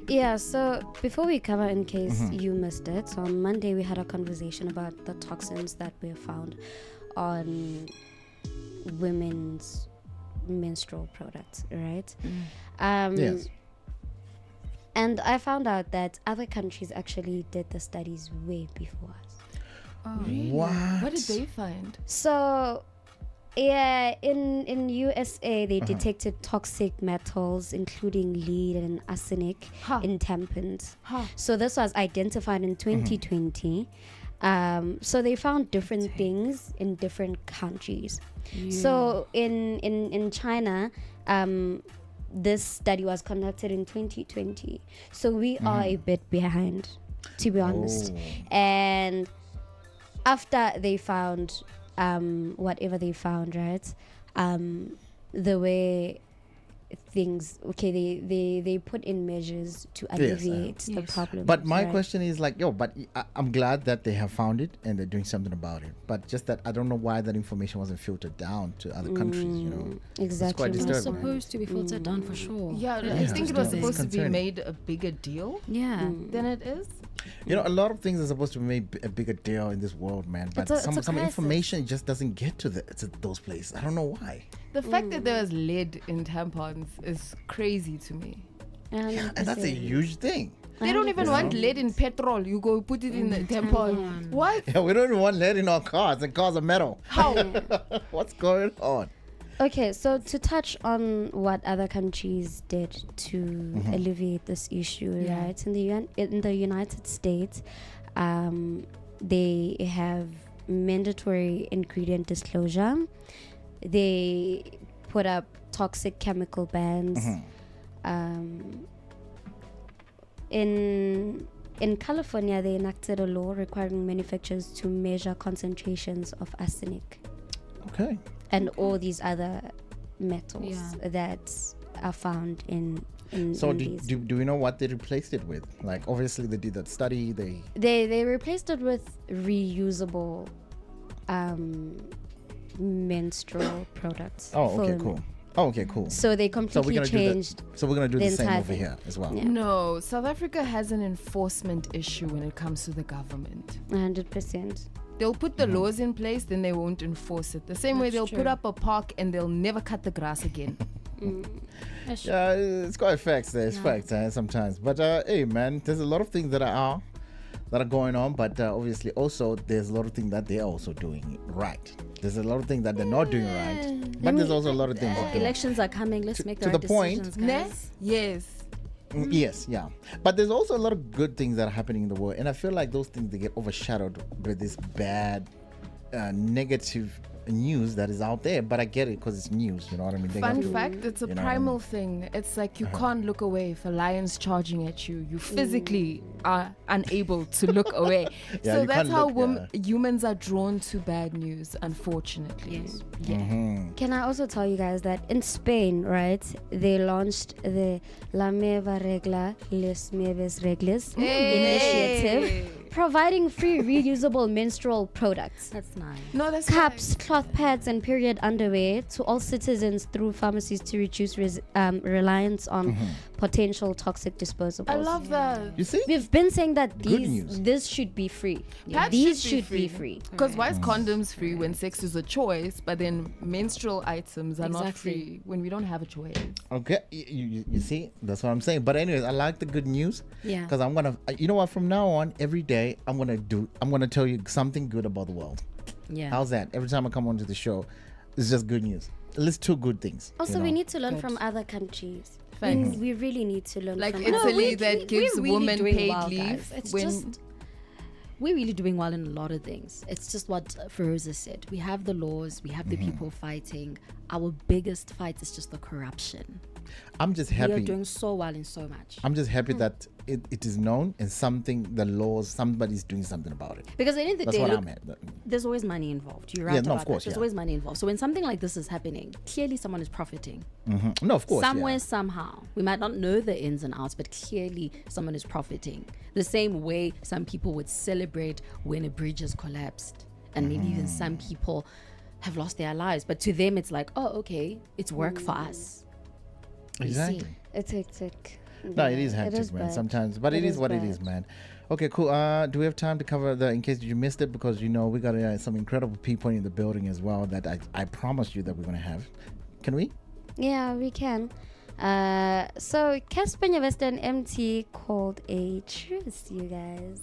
Yeah, so before we cover in case you missed it, so on Monday we had a conversation about the toxins that were found on women's menstrual products, right? Yes. And I found out that other countries actually did the studies way before us. Oh, really? What did they find? So, yeah, in USA, they detected toxic metals, including lead and arsenic, in tampons. So this was identified in 2020. So they found different things in different countries. So in China, this study was conducted in 2020. So we are a bit behind, to be honest. And after they found whatever they found, right? The way things, they put in measures to alleviate the problem. But my question is like, but I'm glad that they have found it and they're doing something about it. But just that I don't know why that information wasn't filtered down to other countries, you know. Exactly. It's quite disturbing. It was supposed to be filtered down for sure. Yeah, I think it was supposed to be made a bigger deal than it is. You know, a lot of things are supposed to be made a bigger deal in this world, man. But some information just doesn't get to those places. I don't know why. The fact that there was lead in tampons is crazy to me. And that's a huge thing. They don't even want lead in petrol. You go put it in the tampon. What? Yeah, we don't even want lead in our cars. The cars are metal. How? What's going on? Okay, so to touch on what other countries did to alleviate this issue, right? In the United States, they have mandatory ingredient disclosure. They put up toxic chemical bans. In California, they enacted a law requiring manufacturers to measure concentrations of arsenic. Okay. And all these other metals that are found in so do we know what they replaced it with? Like, obviously they did that study. They replaced it with reusable menstrual products. Oh, okay, cool. Oh, okay, cool. So they completely changed. So we're gonna do the same over here as well. Yeah. No, South Africa has an enforcement issue when it comes to the government. 100%. They'll put the laws in place, then they won't enforce it. The same way they'll put up a park and they'll never cut the grass again. Yeah, it's quite facts there. It's facts sometimes. But hey, man, there's a lot of things that are going on. But obviously, also there's a lot of things that they're also doing right. There's a lot of things that they're not doing right. But there's also a lot of things. Elections are coming. Let's make the right decisions, point. guys. Yes. Yes, yeah. But there's also a lot of good things that are happening in the world. And I feel like those things, they get overshadowed by this bad, negative news that is out there. But I get it because it's news, you know what I mean? Fun fact, it's a primal thing. It's like you can't look away if a lion's charging at you. You physically are unable to look away. Yeah, so you that's can't how look, humans are drawn to bad news, unfortunately. Yes. Can I also tell you guys that in Spain, right, they launched the La Meva Regla, Les Meves Reglas initiative, providing free reusable menstrual products. That's nice. No, that's cups, cloth pads, and period underwear to all citizens through pharmacies to reduce reliance on potential toxic disposables. I love that. You see? We've been saying that Good news. this should be free. Pads These should be free. Because why is condoms free when sex is a choice, but then menstrual items are not Exactly. free when we don't have a choice? Okay, you see, that's what I'm saying. But anyways, I like the good news. Yeah. Because I'm gonna, you know what? From now on, every day, I'm gonna tell you something good about the world. Yeah. How's that? Every time I come onto the show, it's just good news. At least 2 good things. Also, you know? we need to learn Good. from other countries. Thanks. We really need to learn Like from Italy that gives we're really women doing paid well, leave guys. It's when just we're really doing well in a lot of things. It's just what Feroza said. We have the laws, we have the people fighting. Our biggest fight is just the corruption. I'm just We are happy. doing so well in so much. I'm just happy that it is known and the laws, somebody's doing something about it. Because at the end of the That's day, what look, I'm at. there's always money involved. You're right Yeah, about no, of course, that. There's yeah. always money involved. So when something like this is happening, clearly someone is profiting. No, of course. Somewhere, yeah. somehow. We might not know the ins and outs, but clearly someone is profiting. The same way some people would celebrate when a bridge has collapsed. And maybe even some people have lost their lives. But to them, it's like, oh, okay, it's work for us. You see? Exactly. It's hectic. No, it is Yeah, hectic, man. bad. Sometimes, but it is what it bad. is, man. Okay, cool. Do we have time to cover in case you missed it? Because we got some incredible people in the building as well that I promised you that we're gonna have. Can we? Yeah, we can. So Casper Western MT called a truce, you guys.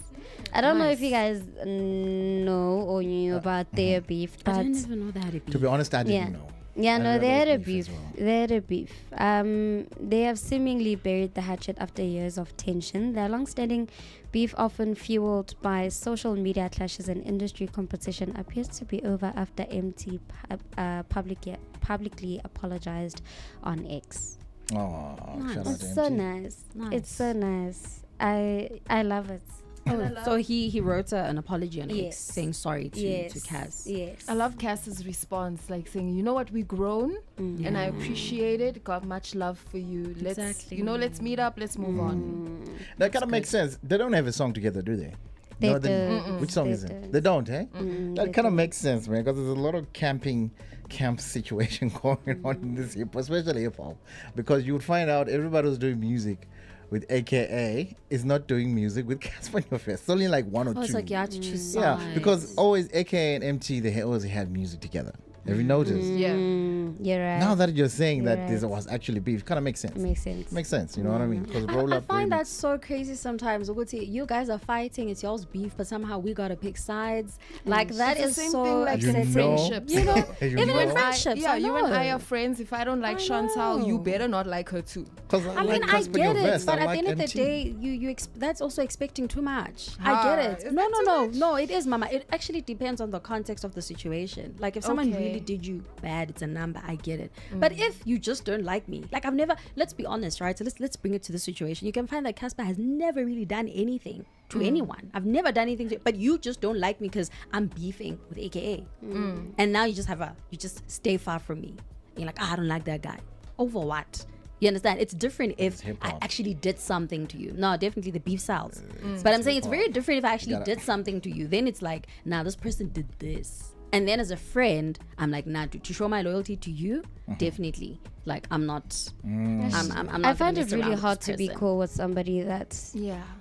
I don't know if you guys know or knew about their beef, I but didn't even know they had a beef. To be honest, I didn't Yeah. know. Yeah, I no, didn't they know had a beef beef. as well. They had a beef. They have seemingly buried the hatchet after years of tension. Their long-standing beef, often fueled by social media clashes and industry competition, appears to be over after MT publicly apologized on X. Oh, shout out It's to so MT. nice. It's so nice. I love it. So he wrote an apology on X Yes. saying sorry to Yes. Cass. Yes. I love Cass's response, like saying, you know what, we grown and I appreciate it. Got much love for you. Let's Exactly. let's meet up, let's move on. That kind of makes sense. They don't have a song together, do they? They No, don't. Which song They is it? don't. They don't, eh? they That kind of makes sense, man, because there's a lot of camp situation going on in this hip, especially hip hop, because you would find out everybody who's doing music with AKA is not doing music with Casper Fest. It's only like one or two. It's like you had to choose Yeah, sides. because always AKA and MT they always had music together. Have you noticed? Yeah. You're right. Now that you're saying that You're this right. was actually beef, kind of makes sense. It makes sense. Makes sense. You know what I mean? Because roll I up. find remix. that so crazy sometimes. Uguti, you guys are fighting, it's y'all's beef, but somehow we gotta pick sides. Like that It's is the same so thing like You upsetting. know? friendships. You know, You even know? in friendships. Yeah, you and I know. are friends. If I don't like Chantal, you better not like her too. Because I mean, I get it, but at the end of the day, that's also expecting too much. I get it. Is No, that no, too no, much? no. It is, Mama. It actually depends on the context of the situation. Like if someone Okay. really did you bad, it's a number. I get it. But if you just don't like me, like I've never. Let's be honest, right? So let's bring it to the situation. You can find that Casper has never really done anything to anyone. I've never done anything to, but you just don't like me because I'm beefing with AKA, and now you just stay far from me. And you're like, I don't like that guy. Over what? You understand? It's different if I actually did something to you. No, definitely the beef sells. But I'm saying it's very different if I actually did something to you. Then it's like, nah, this person did this. And then as a friend, I'm like, nah, to show my loyalty to you, definitely. Like, I'm not. I'm not I find gonna it mess really around with hard this to be person. cool with somebody that's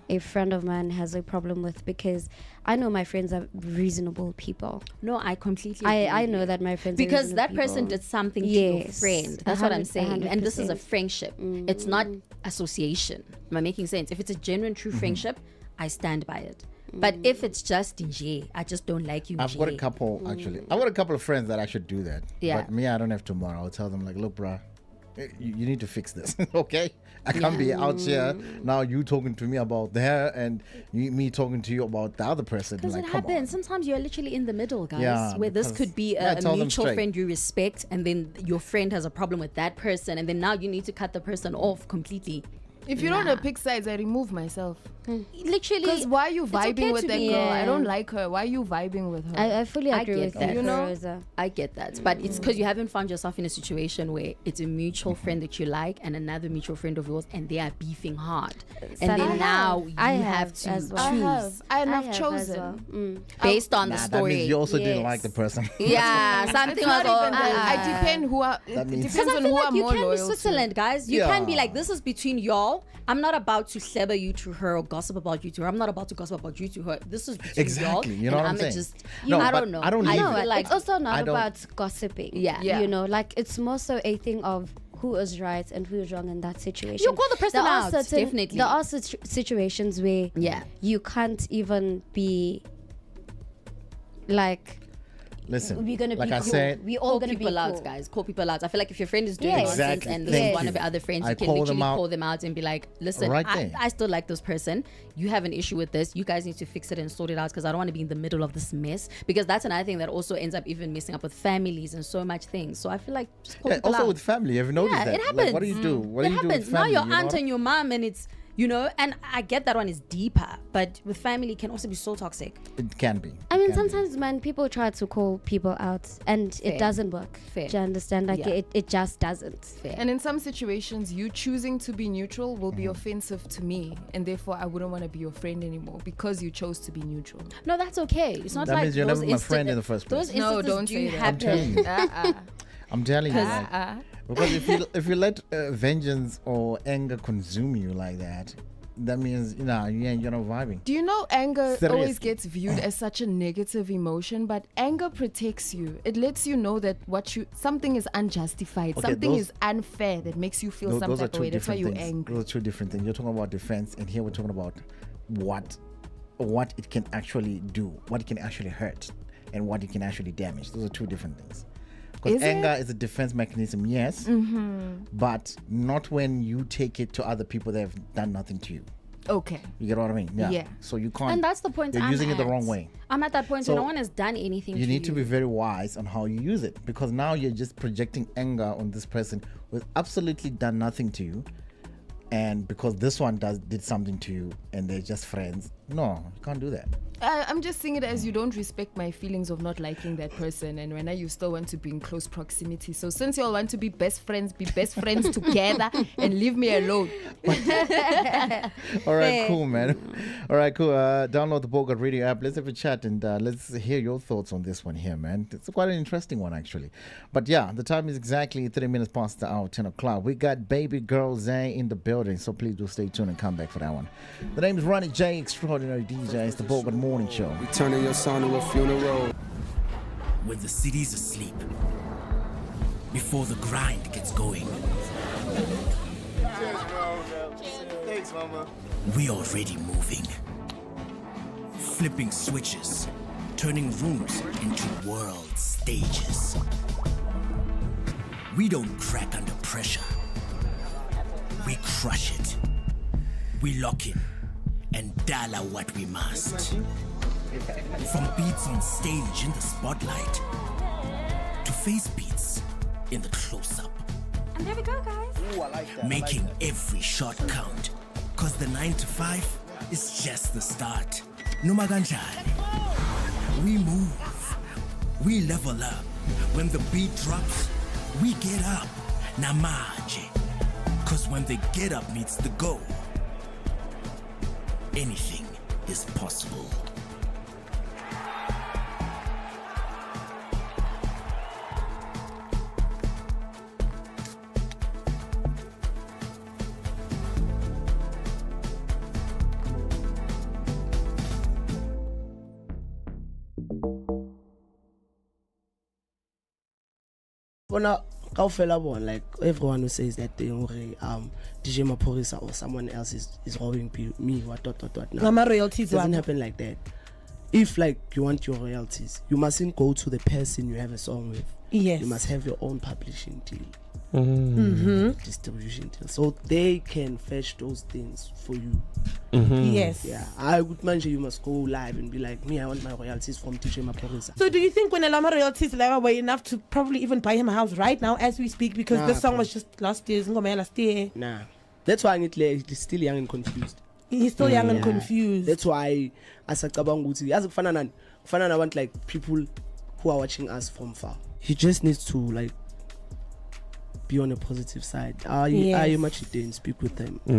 a friend of mine has a problem with, because I know my friends are reasonable people. No, I completely I agree know with that my friends you. are Because that reasonable person people. did something to your Yes, friend. That's what I'm 100%, saying. And this is a 100%. friendship. It's not association. Am I making sense? If it's a genuine, true friendship, I stand by it. But if it's just J, I just don't like you. I've got a couple actually. I've got a couple of friends that I should do that. Yeah. But me, I don't have tomorrow. I'll tell them like, look, bruh, you need to fix this, okay? I can't be out here now you talking to me about her and me talking to you about the other person. Because Like, it come on. happens. Sometimes you're literally in the middle, guys, Yeah, where this because- could be Yeah, a tell them mutual straight. friend you respect, and then your friend has a problem with that person, and then now you need to cut the person off completely. If you don't want to pick sides, I remove myself. Literally. Because why are you it's okay vibing with to that be- girl? Yeah. I don't like her. Why are you vibing with her? I fully agree get with that. that. You know? Rosa. I get that, but it's because you haven't found yourself in a situation where it's a mutual friend that you like and another mutual friend of yours, and they are beefing hard, and then now you have to as well. choose And I've have as chosen. well. based on the That story. means you also didn't like the person. Yeah, something It's was not even on. that. I depend who are. That It means- depends Because I on feel who like I'm you more can be loyal to. Switzerland, guys. You can be Yeah. like, this is between y'all. I'm not about to sever you to her or gossip about you to her. I'm not about to gossip about you to her. This is between Exactly, y'all. you know and what I'm I'ma saying? Just, No, I but don't know. I don't I leave feel it. like It's also I not don't- about gossiping. Yeah. You know, like it's more so a thing of who is right and who is wrong in that situation. You call the person out, definitely. There are situations where Yeah. you can't even be like, Listen, we're gonna like be I cool. said, We all Call gonna be people out, cool. guys. Call people out. I feel like if your friend is doing Yes. nonsense Exactly. and this Thank is one you. of your other friends, I you can call them literally out. call them out and be like, listen, Right I there. still like this person. You have an issue with this. You guys need to fix it and sort it out because I don't want to be in the middle of this mess. Because that's another thing that also ends up even messing up with families and so much things. So I feel like just call yeah, people also out. with family, have you noticed Yeah, that? it happens. Like, what do you do? What it do you do happens. with family? Now your you aunt know? and your mom, and it's, you know, and I get that one is deeper, but with family it can also be so toxic. It can be. I mean, It can be. sometimes, man, people try to call people out and Fair. it doesn't work. Fair. Do you understand? Like, Yeah. it just doesn't. Fair. And in some situations, you choosing to be neutral will be Mm-hmm. offensive to me, and therefore I wouldn't want to be your friend anymore because you chose to be neutral. No, that's okay. It's not That like means you're those never my friend in the first place. Those No, instances don't do say that. I'm happen. telling you. I'm telling you. Like, Uh-uh. because if you let vengeance or anger consume you like that, that means you're not vibing. Do you know anger Seriously. always gets viewed as such a negative emotion, but anger protects you. It lets you know that something is unjustified, Okay, something those- is unfair that makes you feel some Those are type of two way. That's why different you're things. angry. Those are two different things. You're talking about defense, and here we're talking about what it can actually do, what it can actually hurt, and what it can actually damage. Those are two different things. Because Is anger it? is a defense mechanism, yes, but not when you take it to other people that have done nothing to you. Okay. You get what I mean? Yeah. So you can't. And that's the point. You're I'm using it the at. wrong way. I'm at that point So where no one has done anything. You to need to be very wise on how you use it, because now you're just projecting anger on this person who has absolutely done nothing to you, and because this one did something to you and they're just friends. No, you can't do that. I'm just seeing it as you don't respect my feelings of not liking that person, and when you still want to be in close proximity. So since you all want to be best friends together and leave me alone. All right, cool, man. All right, cool. Download the Bogart Radio app. Let's have a chat and let's hear your thoughts on this one here, man. It's quite an interesting one, actually. But yeah, the time is exactly 3 minutes past the hour, 10 o'clock. We got Baby Girl Zay in the building, so please do stay tuned and come back for that one. The name is Ronnie J, extraordinary DJ. It's the Bogart Morning Show. We turning your son to a funeral. When the city's asleep, before the grind gets going, Thanks, Mama. we already moving. Flipping switches, turning rooms into world stages. We don't crack under pressure. We crush it. We lock in and dollar what we must. From beats on stage in the spotlight to face beats in the close-up. And there we go, guys. Ooh, I like that. Making every shot count. Cause the 9 to 5 is just the start. Numaganjani. We move. We level up. When the beat drops, we get up. Namaje. Cause when the get up meets the go, anything is possible. Bona kaofela bona, like everyone who says that thing, DJ Maporisa or someone else is robbing me, what. No, My royalties it doesn't what? happen like that. If like you want your royalties, you mustn't go to the person you have a song with. Yes. You must have your own publishing deal. Distribution deal. So they can fetch those things for you. Yes. Yeah. I would mention you must go live and be like, me, I want my royalties from DJ Maporisa. So do you think when Elama royalties were enough to probably even buy him a house right now as we speak? Because this song was just last year. Nah. That's why he's still young and confused. He's still young and confused. That's why as a kabanguti, as a fan, I want like people who are watching us from far. He just needs to like be on a positive side. I much didn't speak with them. He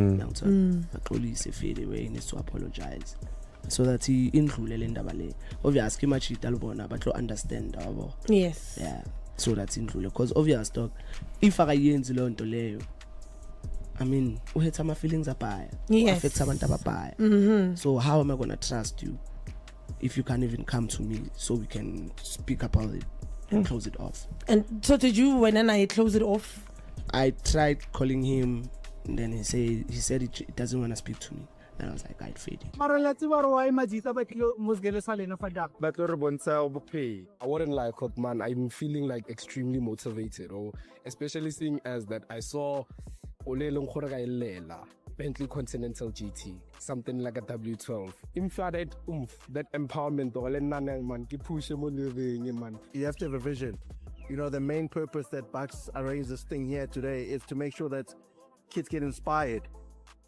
needs to apologize so that he include obviously much but to understand yes. Yeah. So that's include because obvious dog if I yenzi lonto leyo I mean uhetha my feelings apaya. Yes. So how am I gonna trust you if you can't even come to me so we can speak about it and close it off? And so did you when I close it off? I tried calling him and then he said he doesn't want to speak to me. And I was like, I'd fade it. I wouldn't lie, man. I'm feeling like extremely motivated, especially seeing as that I saw Bentley Continental GT, something like a W12. That empowerment, you have to have a vision. You know, the main purpose that Bucks arranged this thing here today is to make sure that kids get inspired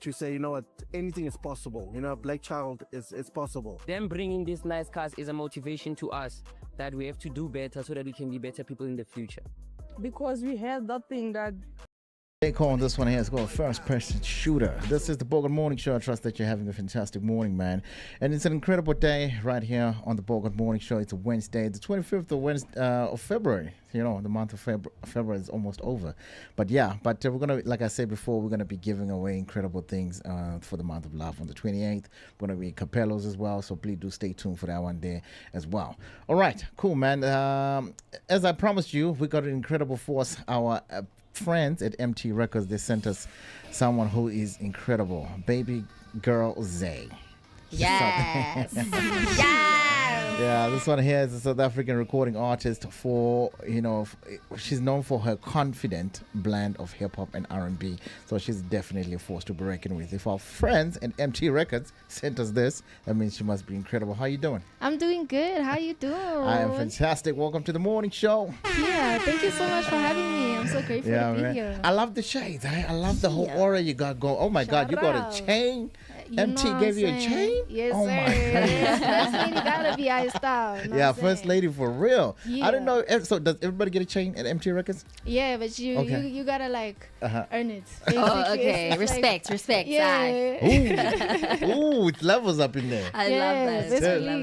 to say, you know what, anything is possible. You know, a black child is possible. Them bringing these nice cars is a motivation to us that we have to do better so that we can be better people in the future. Because we had that thing that Take on this one here. It's called First Person Shooter. This is the Bogart Morning Show. I trust that you're having a fantastic morning, man. And it's an incredible day right here on the Bogart Morning Show. It's a Wednesday, the 25th of February. You know, the month of February is almost over. But yeah, we're going to, like I said before, we're going to be giving away incredible things for the month of love on the 28th. We're going to be Cappellos as well. So please do stay tuned for that one day as well. All right, cool, man. As I promised you, we got an incredible force. Our friends at MT Records, they sent us someone who is incredible. Baby girl RLZAE. Yes. Yeah, this one here is a South African recording artist for, she's known for her confident blend of hip-hop and R&B. So she's definitely a force to be reckoned with. If our friends at MT Records sent us this, that means she must be incredible. How you doing? I'm doing good. How you doing? I am fantastic. Welcome to the morning show. Yeah, thank you so much for having me. I'm so grateful to be here. I love the shades. I love the whole aura you got going. Oh my God, you got a chain. MT gave you a chain? Yes, oh sir. My God. First lady gotta be iced out. Yeah, first lady for real. Yeah. I don't know. So does everybody get a chain at MT Records? Yeah, but you gotta earn it. Oh, okay. Respect. Yeah. Ooh, it levels up in there. I love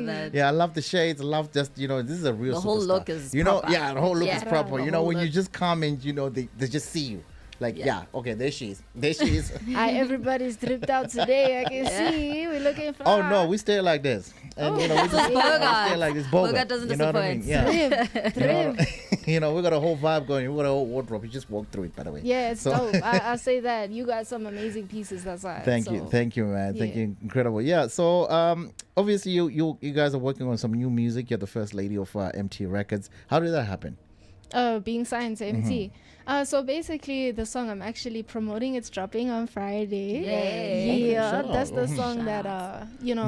that. Yeah, I love the shades. I love just, this is a real The whole superstar. look is proper. Yeah, the whole look is proper. When look. you just come in, they just see you. Like, okay, there she is. Everybody's dripped out today. I can see. We're looking for. Oh, no, we stay like this. And, we just stay like this. Bogart doesn't disappoint. What I mean? Yeah. We got a whole vibe going. We got a whole wardrobe. You just walk through it, by the way. Yeah, it's dope. I say that. You got some amazing pieces. That's why. Thank you, man. Thank you. Incredible. Yeah, so obviously you guys are working on some new music. You're the first lady of MT Records. How did that happen? Being signed to MT. So basically, the song I'm actually promoting, it's dropping on Friday. Yay. Yeah, that's the song that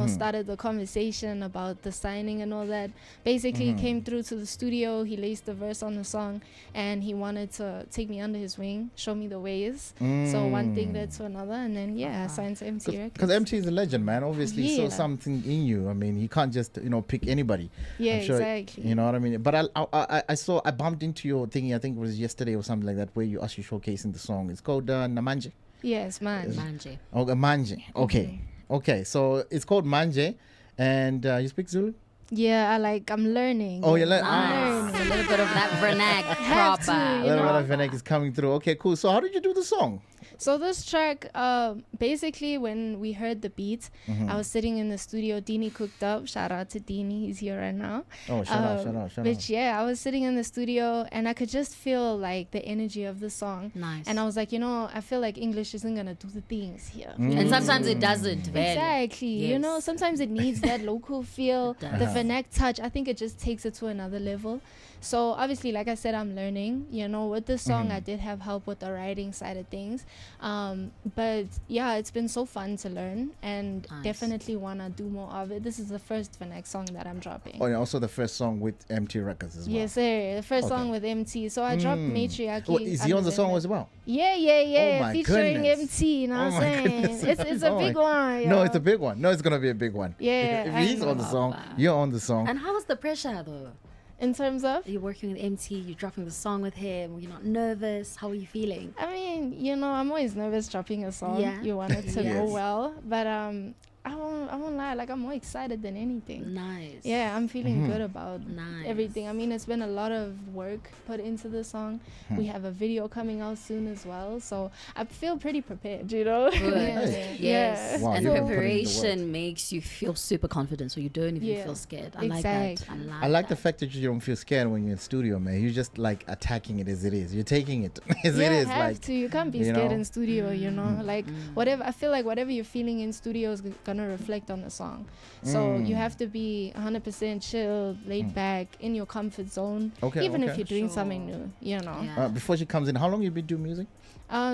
started the conversation about the signing and all that. Basically, he came through to the studio, he laced the verse on the song, and he wanted to take me under his wing, show me the ways. So one thing led to another, and then I signed to MT Records. Because MT is a legend, man. Obviously, he saw something in you. I mean, he can't just pick anybody. Yeah, I'm sure, exactly. You know what I mean? But I bumped into your thingy. I think it was yesterday or something like that, where you actually showcasing the song. It's called Namanje. Yes, Manje. Okay, Manje. Okay. Okay, so it's called Manje, and you speak Zulu? Yeah, I'm learning. Oh, you're learning. A little bit of that vernac proper. A little bit of vernac is coming through. Okay, cool. So how did you do the song? So this track, basically when we heard the beats, I was sitting in the studio. Dini cooked up. Shout out to Dini. He's here right now. Oh, shout out. But yeah, I was sitting in the studio and I could just feel the energy of the song. Nice. And I was like, I feel like English isn't going to do the things here. And sometimes it doesn't. Exactly. Yes. Sometimes it needs that local feel, the vernac touch. I think it just takes it to another level. So obviously, like I said, I'm learning. You know, with this song, I did have help with the writing side of things. But yeah, it's been so fun to learn, and definitely wanna do more of it. This is the first next song that I'm dropping. Oh, and also the first song with MT Records as well. Yes, sir. The first song with MT. So I dropped Matriarchy. What, is he on the song as well? Yeah. Oh my featuring goodness. MT. You know what I'm saying? It's a big one. No, it's a big one. No, it's gonna be a big one. Yeah. If he's on the song, you're on the song. And how was the pressure though? In terms of? You're working with MT, you're dropping the song with him, you're not nervous. How are you feeling? I mean, you know, I'm always nervous dropping a song. Yeah. You want it to go well. But I won't lie, like I'm more excited than anything. Nice. Yeah, I'm feeling good about everything. I mean, it's been a lot of work put into the song. We have a video coming out soon as well, so I feel pretty prepared, you know. Good. Yes. Wow, and you've been putting in the preparation makes you feel super confident, so you don't even feel scared. I like that. I like the fact that you don't feel scared when you're in studio, man. You're just like attacking it as it is. You're taking it as it is. You have to. You can't be scared in studio, you know. Like whatever. I feel like whatever you're feeling in studio is gonna reflect on the song. So you have to be 100% chill, laid back, in your comfort zone. Even if you're doing something new, you know. Before she comes in, how long you been doing music?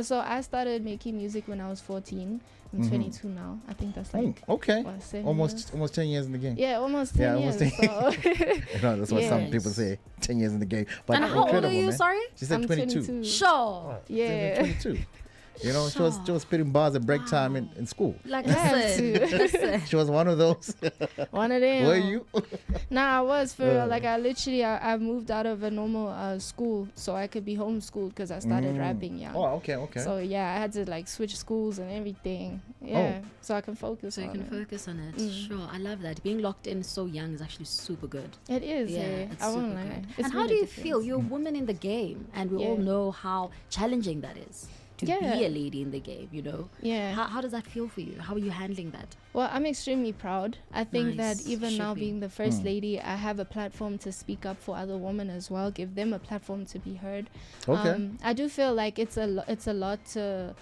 So I started making music when I was 14. I'm 22 now. I think that's like almost 10 years in the game. Yeah, almost 10 years. Almost 10 years. No, that's what some people say. 10 years in the game. But and how old are you? Man. Sorry, she said 22. Sure. Yeah. 22. You know, she was spitting bars at break time in school. Like listen. She was one of those. One of them. Were you? Nah, I was for real. Like I moved out of a normal school so I could be homeschooled because I started rapping young. Oh, okay. So yeah, I had to like switch schools and everything. Yeah, so I can focus. So you can focus on it. Sure, I love that. Being locked in so young is actually super good. It is. Yeah, I won't lie. And how do you feel? You're a woman in the game, and we all know how challenging that is. To be a lady in the game, you know? Yeah. How does that feel for you? How are you handling that? Well, I'm extremely proud. I think that even now being the first lady, I have a platform to speak up for other women as well, give them a platform to be heard. I do feel like it's a lot to...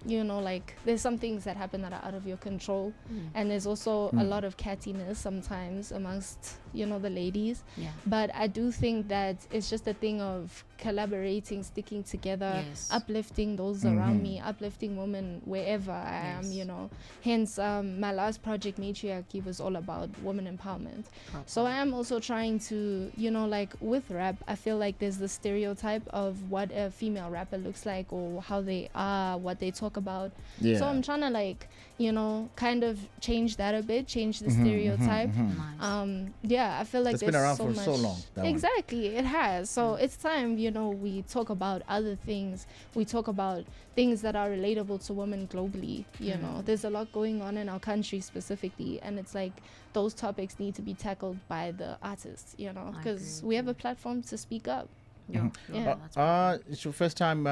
you know, like there's some things that happen that are out of your control, and there's also a lot of cattiness sometimes amongst, you know, the ladies. But I do think that it's just a thing of collaborating, sticking together, uplifting those around me, uplifting women wherever I am, you know. Hence my last project, Matriarchy, was all about women empowerment. So I am also trying to, you know, like with rap, I feel like there's the stereotype of what a female rapper looks like or how they are, what they talk about. So I'm trying to, like, you know, kind of change that a bit, change the stereotype. I feel like it's been around for much. So long. Exactly, it has. So it's time, you know, we talk about other things. We talk about things that are relatable to women globally. You know, there's a lot going on in our country specifically, and it's like those topics need to be tackled by the artists, you know, because we have a platform to speak up. It's your first time.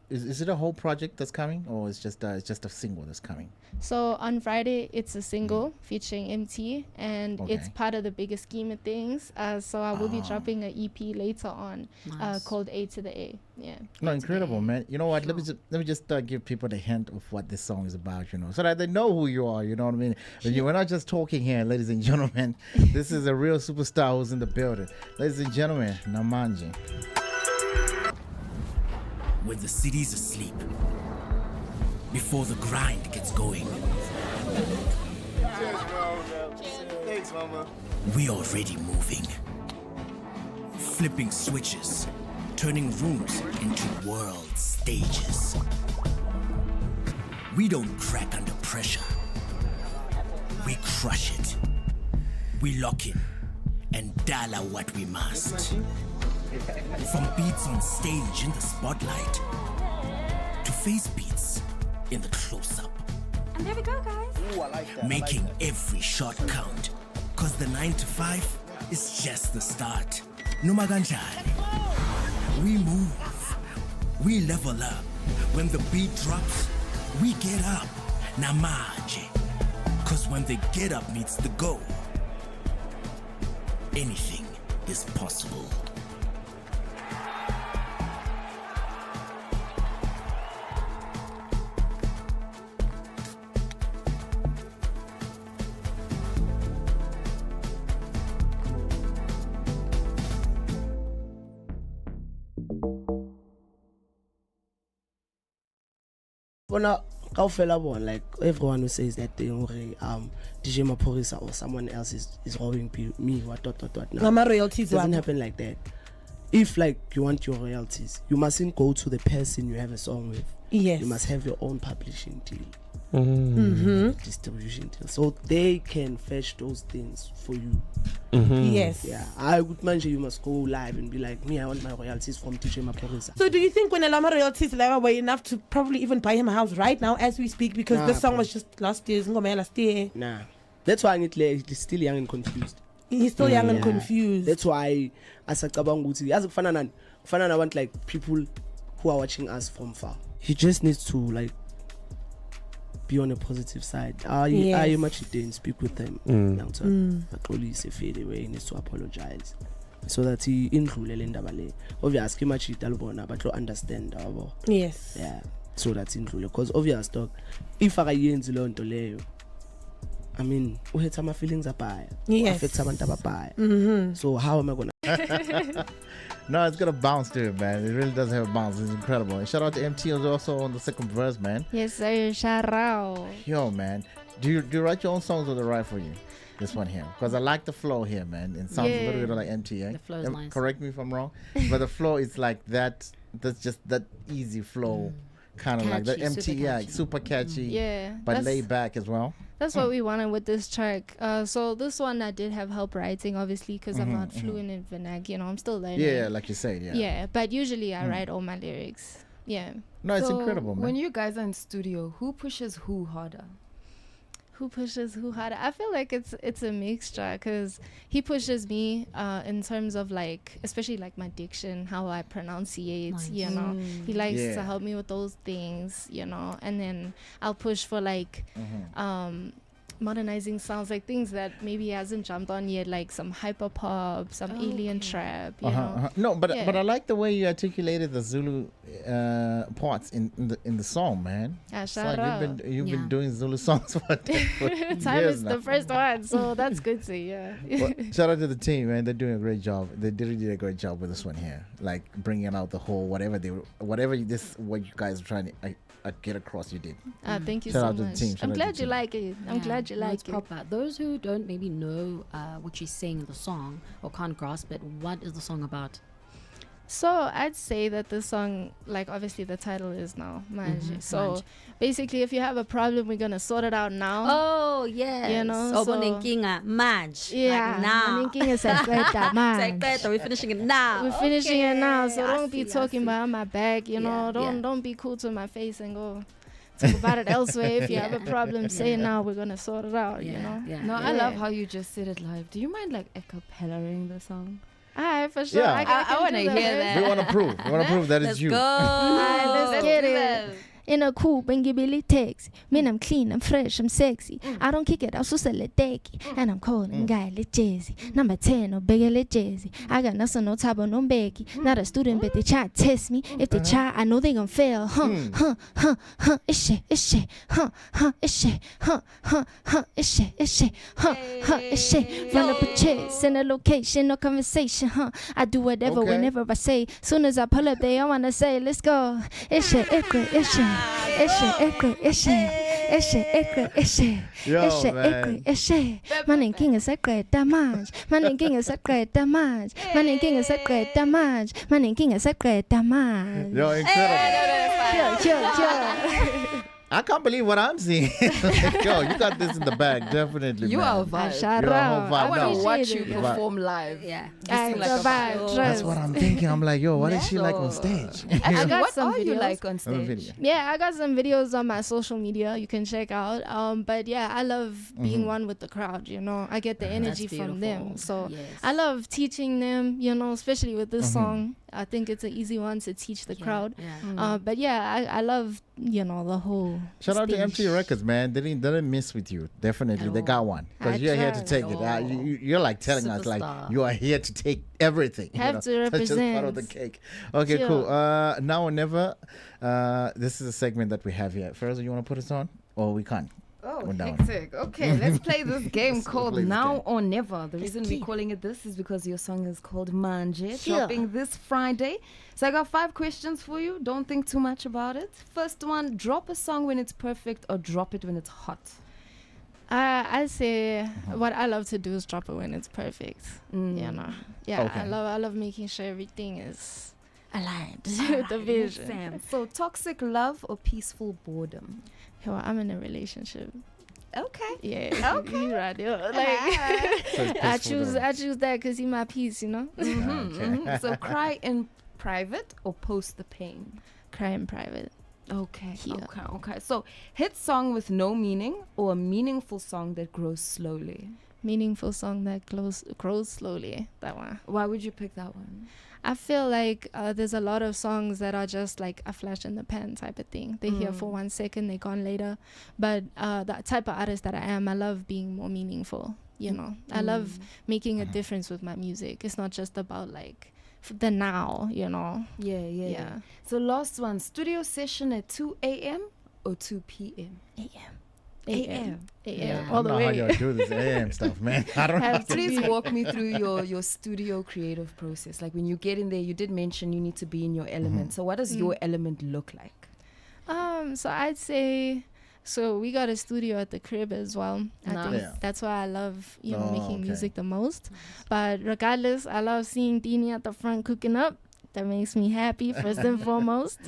Is it a whole project that's coming, or it's just a single that's coming? So on Friday, it's a single featuring MT, and it's part of the bigger scheme of things. So I will be dropping an EP later on called A to the A. Yeah. No, incredible, man. You know what? Let me just give people the hint of what this song is about, you know, so that they know who you are. You know what I mean? We're not just talking here, ladies and gentlemen. This is a real superstar who's in the building. Ladies and gentlemen, Namanje. When the city's asleep, before the grind gets going. Thanks, Mama. We already moving. Flipping switches, turning rooms into world stages. We don't crack under pressure. We crush it. We lock in and dial out what we must. From beats on stage in the spotlight to face beats in the close-up. And there we go, guys. Ooh, I like that. Making every shot count. Cause the 9 to 5 is just the start. Numaganjani. We move. We level up. When the beat drops, we get up. Namaje. Cause when the get up meets the go, anything is possible. Bona kaofela bona, like everyone who says that thing DJ Maphorisa or someone else is robbing me, what. No, my royalties doesn't happen like that. If like you want your royalties, you mustn't go to the person you have a song with. Yes. You must have your own publishing deal. Distribution deal. So they can fetch those things for you. Yes. Yeah. I would mention you must go live and be like, me, I want my royalties from DJ Maphorisa. So do you think when Elama royalties were enough to probably even buy him a house right now as we speak, because this song was just last year's last year? Nah. That's why he's still young and confused. He's still young and confused. That's why as I want like people who are watching us from far. He just needs to like be on a positive side. You much didn't speak with them. Police fade away, he needs to apologize. So that he include obviously much but understand. Yes. Yeah. So that's included. Because obvious dog, if I we had some feelings about So how am I gonna No, it's got a bounce to it, man. It really does have a bounce. It's incredible. And shout out to MT also on the second verse, man. Yes, sir. Shout out. Yo, man. Do you write your own songs or they write for you? This one here. Because I like the flow here, man. It sounds a little bit like MT, eh? The flow is nice. Correct me if I'm wrong. But the flow is like that. That's just that easy flow. Kind of like the MT, super catchy. Yeah. But laid back as well. That's what we wanted with this track. So this one I did have help writing, obviously, because I'm not fluent in vernacular. I'm still learning. Yeah, like you said, Yeah, but usually I write all my lyrics. Yeah. No, it's incredible, man. When you guys are in studio, who pushes who harder? Who pushes who harder? I feel like it's a mixture, because he pushes me in terms of like, especially like my diction, how I pronunciate, you know. He likes to help me with those things, you know. And then I'll push for like modernizing sounds, like things that maybe he hasn't jumped on yet, like some hyper pop, some alien trap, you know. No, but I like the way you articulated the Zulu parts in the song, man. Shout out. You've been doing Zulu songs for time years is now. the first one, so that's good to hear. Well, shout out to the team, man. They're doing a great job. They really did a great job with this one here, like bringing out the whole what you guys are trying to get across. You did. Thank you shout so out much. To the team. I'm glad you like it. I'm glad you like it. Proper. Those who don't maybe know what she's saying in the song or can't grasp it, what is the song about? So I'd say that the song, like obviously the title is now Manje. So basically, if you have a problem, we're gonna sort it out now. Oh yes. You know. Manje. Yeah. Like now. We're finishing it now. We're finishing it now. So don't be talking behind my back. You know. Don't be cool to my face and go talk about it elsewhere. If you have a problem, say it now. We're gonna sort it out. You know. No, I love how you just said it live. Do you mind like a cappellaing the song? For sure. Yeah. I want to hear that. We want to prove. We want to prove that it's you. Let's get it. In a coupe and give Billy text. Man, I'm clean, I'm fresh, I'm sexy. I don't kick it, I so sell it decky. And I'm cold and guy lit jazzy. Number 10, no bigger lit jazzy. I got nothing, no type of no becky. Not a student, but they try to test me. If they try, I know they gon' fail. It's shit, it's shit. It's shit, it's shit, it's shit. It's shit. Run up a chase, send a location, no conversation. I do whatever whenever I say. Soon as I pull up, they all wanna say, let's go. It's shit, it's good, it's shit. Man king is a great damage. Man king is a great damage. Man king is a great damage. Man king is a great damage. Yo, incredible. I can't believe what I'm seeing. Yo, you got this in the bag, definitely. You are a vibe. I want to watch you perform live. Yeah, you seem like a vibe. That's what I'm thinking. I'm like, yo, what is she like on stage? I got what some are videos. You like on stage? Yeah, I got some videos on my social media you can check out. But yeah, I love being one with the crowd. You know, I get the energy from them. So I love teaching them. You know, especially with this song. I think it's an easy one to teach the crowd. But yeah, I love, you know, the whole shout out to MT Records, man. They didn't miss with you. Definitely, they got one. Because you're here to take it. You're like telling us, like, you are here to take everything. Have to represent. That's just part of the cake. Okay, cool. Now or never. This is a segment that we have here. First, you want to put us on? Or we can't? Oh, We're down. hectic. Okay, let's play this game called play this Now game. or Never. The reason we're calling it this is because your song is called Manje, Yeah. dropping this Friday. So I got 5 questions for you. Don't think too much about it. First one, drop a song when it's perfect or drop it when it's hot. I say what I love to do is drop it when it's perfect. You know, yeah. Okay. I love making sure everything is aligned with the vision. Sam. So toxic love or peaceful boredom? Yo, I'm in a relationship. Okay. Yeah. Okay. You right there. Like So it's I peaceful choose that because he's my peace. You know. Okay. So cry in private or post the pain? Cry in private. Okay. Yeah. Okay. So hit song with no meaning or a meaningful song that grows slowly? Meaningful song that grows slowly. That one. Why would you pick that one? I feel like there's a lot of songs that are just like a flash in the pan type of thing. They're here for 1 second, they're gone later. But that type of artist that I am, I love being more meaningful. You know, I love making a difference with my music. It's not just about like the now, you know. Yeah. So last one, studio session at 2 a.m. or 2 p.m.? AM. Yeah, All I the don't know how way. y'all do this AM stuff, man. I don't know. Please walk me through your studio creative process. Like when you get in there, you did mention you need to be in your element. So what does your element look like? So I'd say, so we got a studio at the crib as well. I think Yeah. that's why I love, you know, Oh, making okay. music the most. But regardless, I love seeing Dini at the front cooking up. That makes me happy first and foremost.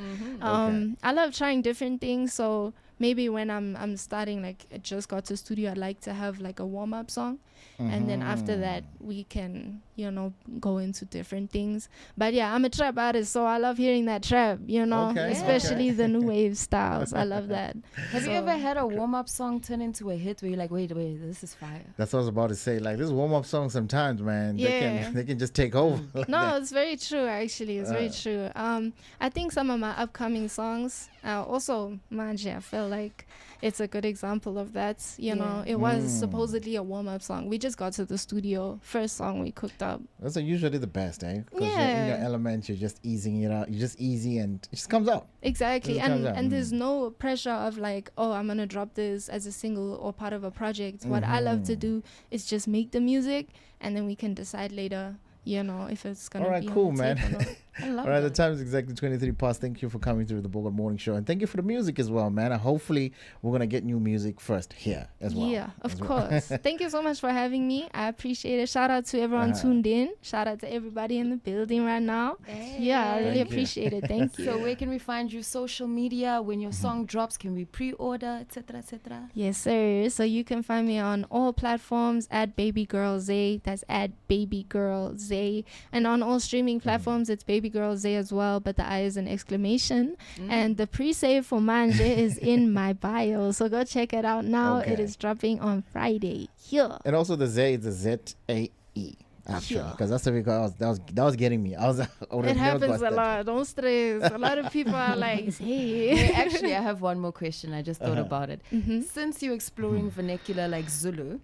I love trying different things. So maybe when I'm starting, like I just got to studio, I'd like to have like a warm-up song. And then after that, we can, you know, go into different things. But yeah, I'm a trap artist, so I love hearing that trap, you know, Okay, especially the new wave styles. I love that. Have you So- ever had a warm-up song turn into a hit where you're like, wait, this is fire? That's what I was about to say. Like this warm-up song, sometimes, man, Yeah. they can just take over. like No, that. it's very true. Actually, it's very true. I think some of my upcoming songs, also Manje, I feel like it's a good example of that. You know, it was supposedly a warm-up song. We just got to the studio. First song we cooked up. Those are usually the best, eh? Because you're in your Yeah. element, you're just easing it out. You're just easy and it just comes out. Exactly, Just comes out. and there's no pressure of like, oh, I'm gonna drop this as a single or part of a project. What I love to do is just make the music, and then we can decide later, you know, if it's gonna All right, be cool, on the man. tape or not. I love All right, the that. time is exactly 23 past. Thank you for coming through the Bogart Morning Show. And thank you for the music as well, man. And hopefully, we're going to get new music first here as well. Yeah, of as well. course. Thank you so much for having me. I appreciate it. Shout out to everyone tuned in. Shout out to everybody in the building right now. Yeah, I really Thank you. appreciate it. Thank you. So where can we find you? Social media, when your song drops, can we pre-order, etc., etc.? Yes, sir. So you can find me on all platforms at BabyGirlZAE. That's at BabyGirlZAE. And on all streaming platforms, it's BabyGirlZAE as well, but the I is an exclamation. And the pre-save for Manje is in my bio. So go check it out now. Okay. It is dropping on Friday. Here. And also the Z is a Z-A-E. Actually, Yeah. because that's the because that was getting me. I would have It never happens got a that. lot. Don't stress. A lot of people are like, hey. Hey, actually, I have one more question. I just thought about it. Mm-hmm. Since you're exploring vernacular like Zulu,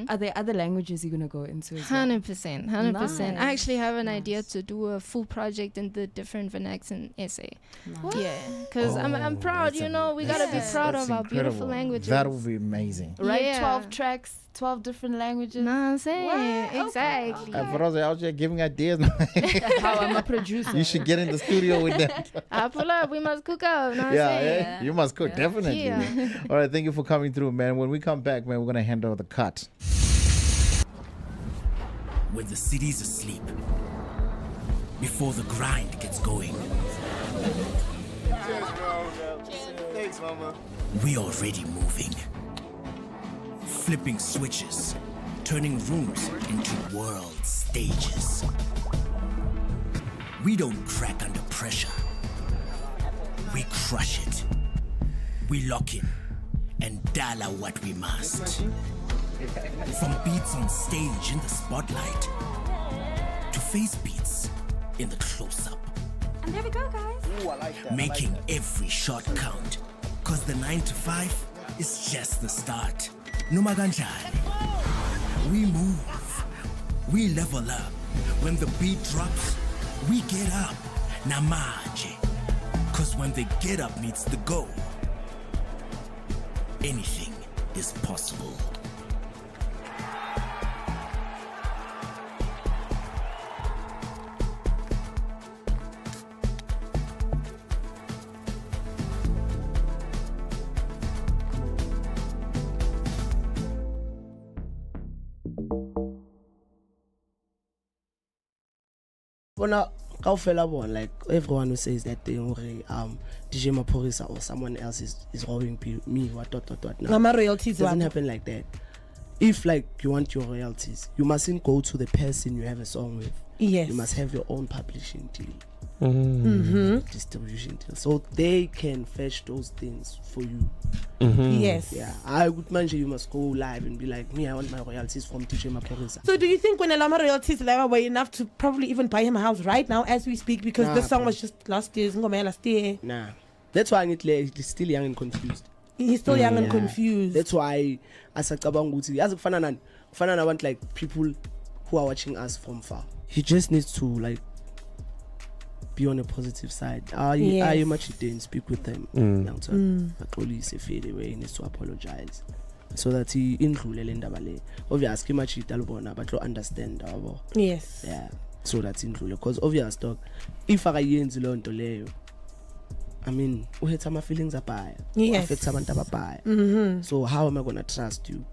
are there other languages you're going to go into as well? 100%. 100%. Nice. I actually have an idea to do a full project in the different vernacs in SA. What? Yeah, because I'm proud, you know, we got to be proud of our beautiful languages. That would be amazing. Right? Yeah. 12 tracks, 12 different languages. Know what I'm saying? What? Exactly. And for those out there giving ideas, How I'm a producer. you should get in the studio with them. I pull up, we must cook up. Know what I'm Yeah, saying? eh? You must cook, definitely. Yeah. man. All right, thank you for coming through, man. When we come back, man, we're going to hand over the cut. When the city's asleep, before the grind gets going, Thanks, mama. we already moving. Flipping switches, turning rooms into world stages. We don't crack under pressure. We crush it. We lock in and dial out what we must. From beats on stage in the spotlight to face beats in the close-up. And there we go, guys. Ooh, I like that. Making every shot count. Cause the 9 to 5 is just the start. Numaganjani. We move. We level up. When the beat drops, we get up. Namaje. Cause when the get up meets the go, anything is possible. Like everyone who says that thing, DJ Maporisa or someone else is robbing me, what. No, my royalties doesn't happen like that. If like you want your royalties, you mustn't go to the person you have a song with. Yes. You must have your own publishing deal. Distribution deal. So they can fetch those things for you. Yes. Yeah. I would mention you must go live and be like, me, I want my royalties from DJ Maporisa. So do you think when Elama royalties were enough to probably even buy him a house right now as we speak, because this song was just last year? Nah. That's why he's still young and confused. He's still young and confused. That's why as I want like people who are watching us from far. He just needs to like be on a positive side. You much didn't speak with them. Police fade away, he needs to apologize. So that he include obviously much but understand. Yes. Yeah. So that's included. Because obvious dog, if I mean, we had some feelings about So how am I gonna trust you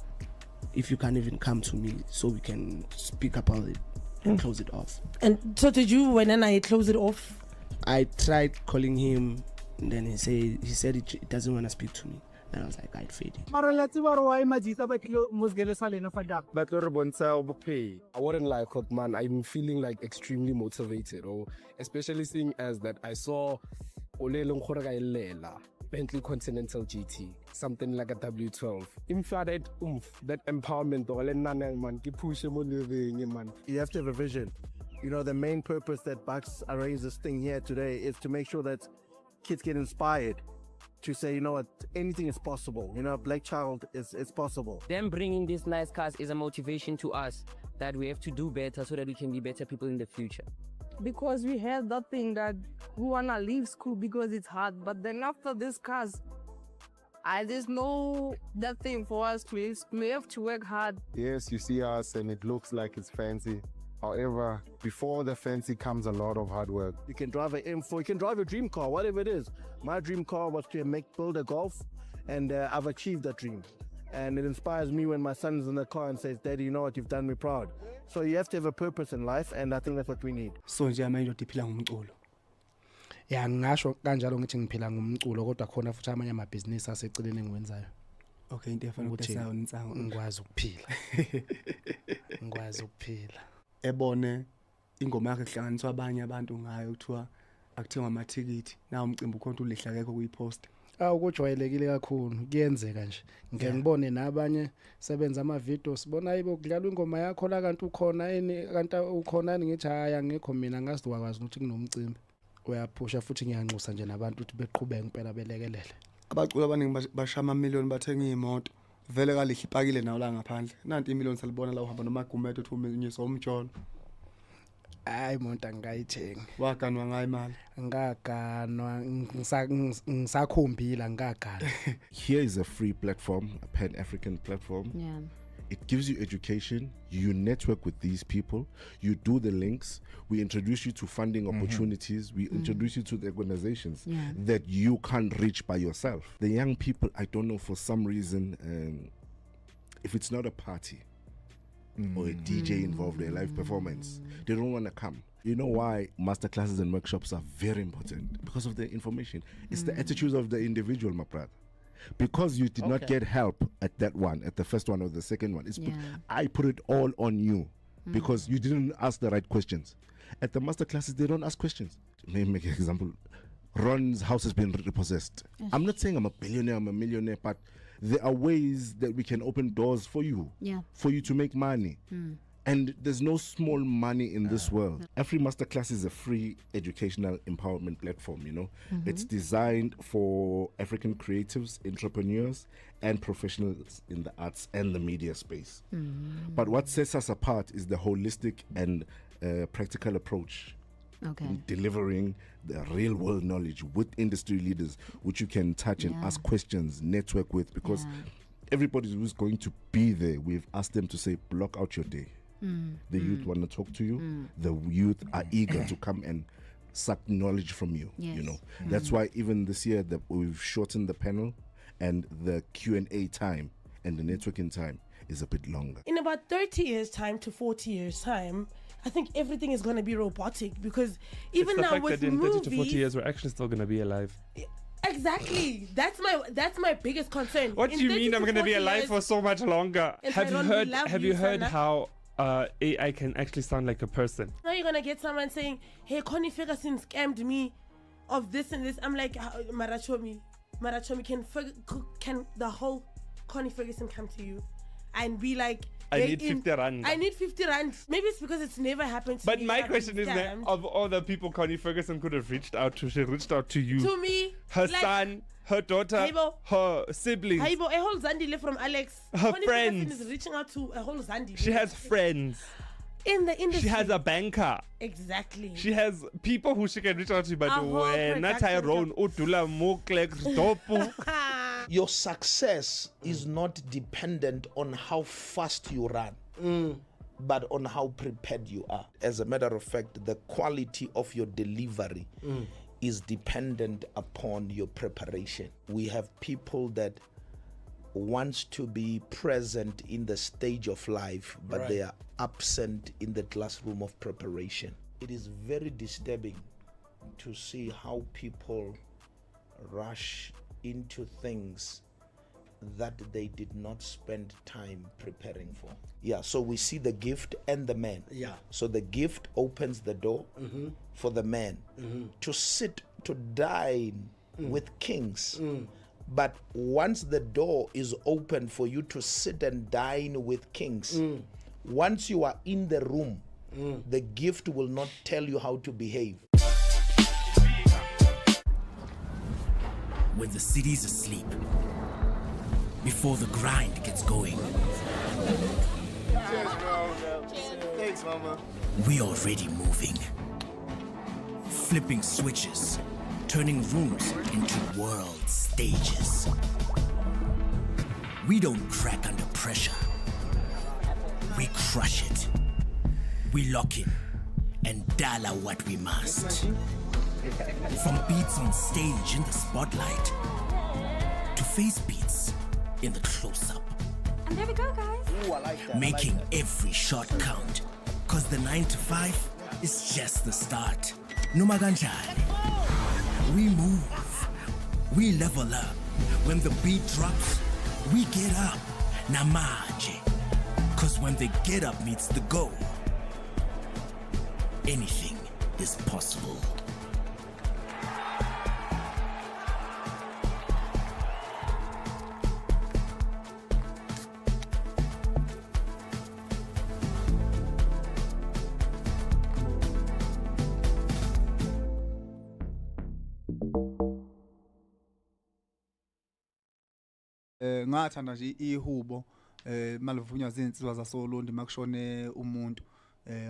if you can't even come to me so we can speak about it and close it off? And so did you when I close it off? I tried calling him, and then he said he doesn't want to speak to me. And I was like, I'd fade it. I wouldn't lie, man. I'm feeling like extremely motivated, especially seeing as that I saw Bentley Continental GT, something like a W12. That empowerment, you have to have a vision. You know, the main purpose that Bucks arranged this thing here today is to make sure that kids get inspired to say, you know what, anything is possible. You know, black child is possible. Them bringing these nice cars is a motivation to us that we have to do better so that we can be better people in the future. Because we had that thing that we wanna leave school because it's hard, but then after this cars, there's no that thing for us to. We have to work hard. Yes, you see us and it looks like it's fancy. However, before the fancy comes a lot of hard work. You can drive an M4, you can drive your dream car, whatever it is. My dream car was to build a Golf, and I've achieved that dream. And it inspires me when my son is in the car and says, Daddy, you know what, you've done me proud. So you have to have a purpose in life, and I think that's what we need. So nje amanje ndiphila ngomculo. Ya ngisho kanjalo ngithi ngiphila ngomculo kodwa khona futhi amanye amabhizinisi aseceleni engiwenzayo. Okay, into efana ukutesa unsango ngikwazi ukuphila. Ngikwazi ukuphila. Ebone ingoma yakhe kuhlanganiswa abanye abantu ngayo kuthiwa akuthengwa amathikithi nawo umcimbi ukhonto ulihla kekho kuyipost. Ukujwayelekile kakhulu kuyenzeka nje ngeke ngibone nabanye sebenza ama videos sibona ayibo kudlala ingoma yakho la kanti ukhona kanti ukhona ngithi haya ngekho mina ngazi wakwazi ukuthi kunomcimbi uyaphusha futhi ngiyanxusa nje nabantu ukuthi beqhubeke impela belekelele. Abaculi abaningi bashama amamiliyoni bathenga imoto vele kalihle ipakile nawo la ngaphandle nanti imiliyoni salibona la uhamba noma gumethe uthi umenyisa umtsholo. Hayi monta ngayithenga waganwa ngayo imali ngaganwa ngisakhombila ngaganwa. Here is a free platform, a pan-African platform. Yeah. It gives you education. You network with these people. You do the links. We introduce you to funding opportunities. We introduce you to the organizations that you can't reach by yourself. The young people, I don't know, for some reason, if it's not a party or a DJ involved in a live performance, they don't want to come. You know why masterclasses and workshops are very important? Because of the information. It's the attitudes of the individual, my brother. Because you did not get help at that one, at the first one or the second one. I put it all on you because you didn't ask the right questions. At the masterclasses, they don't ask questions. Let me make an example. Ron's house has been repossessed. I'm not saying I'm a billionaire, I'm a millionaire, but there are ways that we can open doors for you, for you to make money. And there's no small money in this world. Every masterclass is a free educational empowerment platform, you know. It's designed for African creatives, entrepreneurs, and professionals in the arts and the media space. But what sets us apart is the holistic and practical approach in delivering the real world knowledge with industry leaders, which you can touch and ask questions, network with, because everybody who's going to be there, we've asked them to say, block out your day. The youth want to talk to you. The youth are eager to come and suck knowledge from you. You know, that's why even this year that we've shortened the panel, and the Q&A time and the networking time is a bit longer. In about 30 years time to 40 years time, I think everything is going to be robotic, because even it's the now fact with that in movies, 30 to 40 years we're actually still going to be alive. Exactly. That's my biggest concern. What do you mean I'm going to be alive for so much longer? Have you heard how AI can actually sound like a person? Now you're going to get someone saying, hey, Connie Ferguson scammed me of this and this. I'm like, Marachomi, can the whole Connie Ferguson come to you and be like, I need 50 rand. I need 50 rand. Maybe it's because it's never happened to me. But my question is that of all the people Connie Ferguson could have reached out to, she reached out to you. To me. Her son, her daughter, her siblings. A whole Zandile from Alex. Her Connie friends. Ferguson is reaching out to a whole Zandile. She has friends. In the industry. She has a banker. Exactly. She has people who she can reach out to, but not Tyrone, Utula, Moklex, Dopu. Your success is not dependent on how fast you run, but on how prepared you are. As a matter of fact, the quality of your delivery is dependent upon your preparation. We have people that wants to be present in the stage of life, but they are absent in the classroom of preparation. It is very disturbing to see how people rush into things that they did not spend time preparing for. Yeah, so we see the gift and the man. Yeah. So the gift opens the door for the man to sit, to dine with kings. But once the door is open for you to sit and dine with kings, once you are in the room, the gift will not tell you how to behave. When the city's asleep, before the grind gets going, Thanks, Mama. we already moving. Flipping switches, turning rooms into world stages. We don't crack under pressure. We crush it. We lock in and dollar what we must. From beats on stage in the spotlight to face beats in the close-up. And there we go, guys. Ooh, I like that. Making every shot count. Cause the 9 to 5 is just the start. Numaganjani. We move. We level up. When the beat drops, we get up. Namaje. Cause when the get up meets the go, anything is possible. Ngathanda nje ihubo malivunywa zinsizwa zasolundi makushone umuntu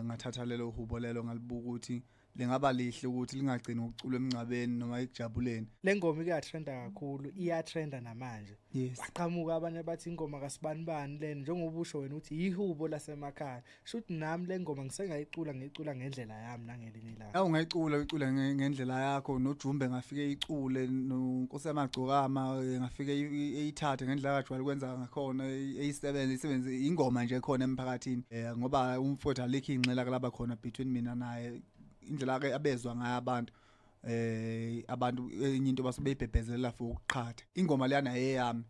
ngathatha lelo hubo lelo ngalibuka ukuthi lengaba lihle ukuthi lingagcini ukucula emncabeni noma ekujabuleni. Lengoma iyatrenda kakhulu, iyatrenda namanje. Yes. Waqhamuka abanye bathi ingoma kaSibanibani le njengoba usho wena uthi ihubo lasemakhaya. Shothi nami lengoma ngisengayicula ngicula ngendlela yami nangelinye ilanga. Ungayicula ngendlela yakho noJumbe ngafike icule noNkosi yamagcokama ngafike eyithathe ngendlela kajwayele kwenza ngakhona isebenze ingoma nje khona emphakathini ngoba umfowethu alikho inxela kulaba khona between mina naye indlela ke abezwa ngayo abantu enye into basebeyibhebhezelela for ukuqhatha ingoma leyana eyami